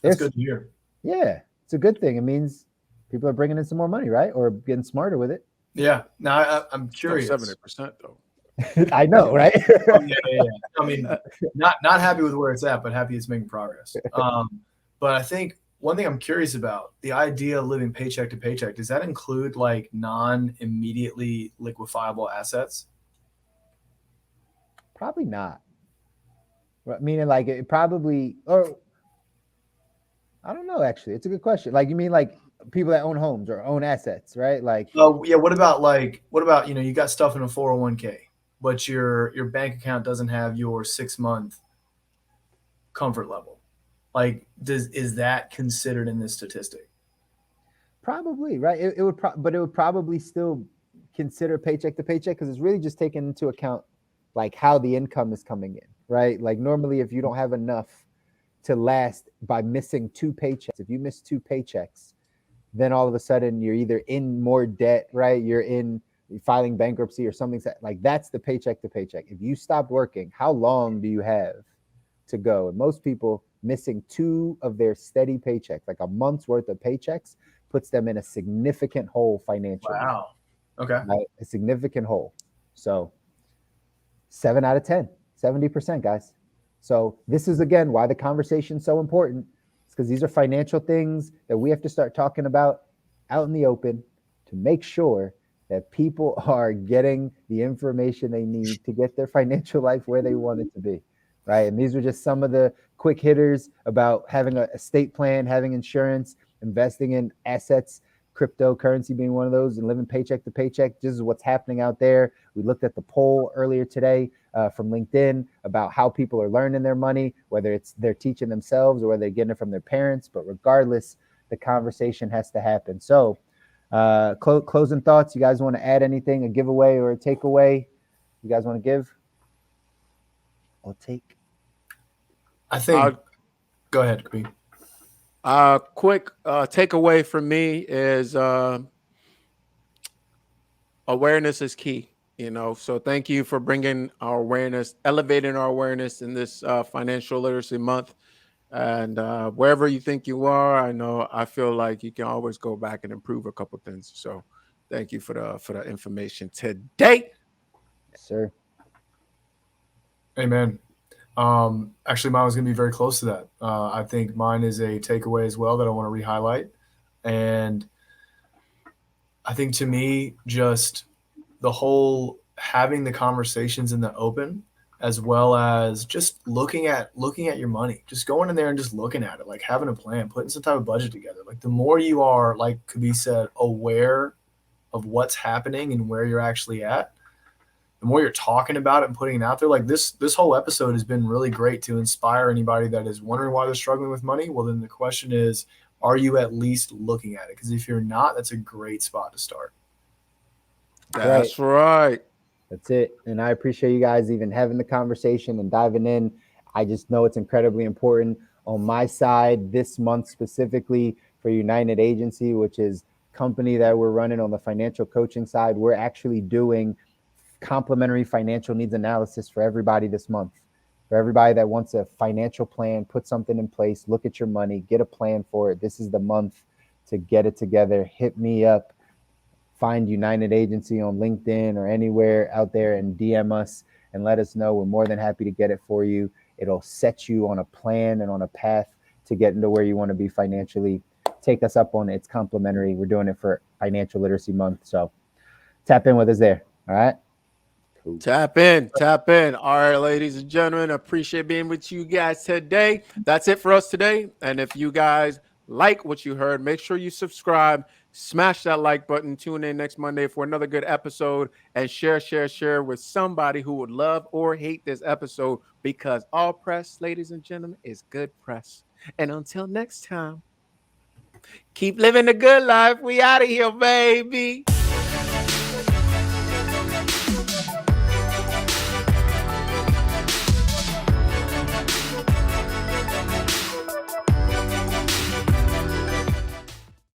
That's good to hear. Yeah, it's a good thing. It means people are bringing in some more money, right? Or getting smarter with it. Yeah. Now I'm curious. 70% though. I know, right? Yeah. I mean, not happy with where it's at, but happy it's making progress. But I think one thing I'm curious about, the idea of living paycheck to paycheck, does that include like non-immediately liquefiable assets? Probably not. Meaning like it probably, or I don't know, actually. It's a good question. Like you mean like people that own homes or own assets, right? Like, yeah. What about, you got stuff in a 401k, but your bank account doesn't have your 6-month comfort level. Like, is that considered in this statistic? Probably, right? But it would probably still consider paycheck to paycheck because it's really just taking into account like how the income is coming in, right? Like normally, if you don't have enough to last by missing 2 paychecks, if you miss 2 paychecks, then all of a sudden you're either in more debt, right? You're filing bankruptcy or something like that's the paycheck to paycheck. If you stop working, how long do you have to go? And most people missing 2 of their steady paychecks, like a month's worth of paychecks, puts them in a significant hole financially. Wow. Okay. Right? A significant hole. So 7 out of 10, 70%, guys. So this is, again, why the conversation is so important. It's because these are financial things that we have to start talking about out in the open to make sure that people are getting the information they need to get their financial life where they want it to be, right? And these are just some of the quick hitters about having a estate plan, having insurance, investing in assets, cryptocurrency being one of those, and living paycheck to paycheck. This is what's happening out there. We looked at the poll earlier today from LinkedIn about how people are learning their money, whether it's they're teaching themselves or whether they're getting it from their parents. But regardless, the conversation has to happen. So closing thoughts. You guys want to add anything, a giveaway or a takeaway? You guys want to give? I'll take. I think. Go ahead, Kabir. Quick takeaway from me is awareness is key. So thank you for bringing our awareness, elevating our awareness in this financial literacy month. And wherever you think you are, I feel like you can always go back and improve a couple things. So thank you for the information today. Yes, sir. Amen. Actually, mine was going to be very close to that. I think mine is a takeaway as well that I want to re-highlight. And I think to me, just the whole having the conversations in the open, as well as just looking at your money, just going in there and just looking at it, like having a plan, putting some type of budget together. Like the more you are, like Kabir said, aware of what's happening and where you're actually at, the more you're talking about it and putting it out there. Like this whole episode has been really great to inspire anybody that is wondering why they're struggling with money. Well, then the question is, are you at least looking at it? Because if you're not, that's a great spot to start. That's right. That's it. And I appreciate you guys even having the conversation and diving in. I just know it's incredibly important on my side this month, specifically for United Agency, which is company that we're running on the financial coaching side, we're actually doing complimentary financial needs analysis for everybody this month. For everybody that wants a financial plan, put something in place, look at your money, get a plan for it. This is the month to get it together. Hit me up. Find United Agency on LinkedIn or anywhere out there and DM us and let us know. We're more than happy to get it for you. It'll set you on a plan and on a path to get into where you want to be financially. Take us up on it. It's complimentary. We're doing it for Financial Literacy Month. So tap in with us there. All right. Cool. Tap in. All right, ladies and gentlemen, appreciate being with you guys today. That's it for us today. And if you guys like what you heard, make sure you subscribe, smash that like button, tune in next Monday for another good episode, and share with somebody who would love or hate this episode, because all press, ladies and gentlemen, is good press. And until next time, keep living the good life. We out of here, baby.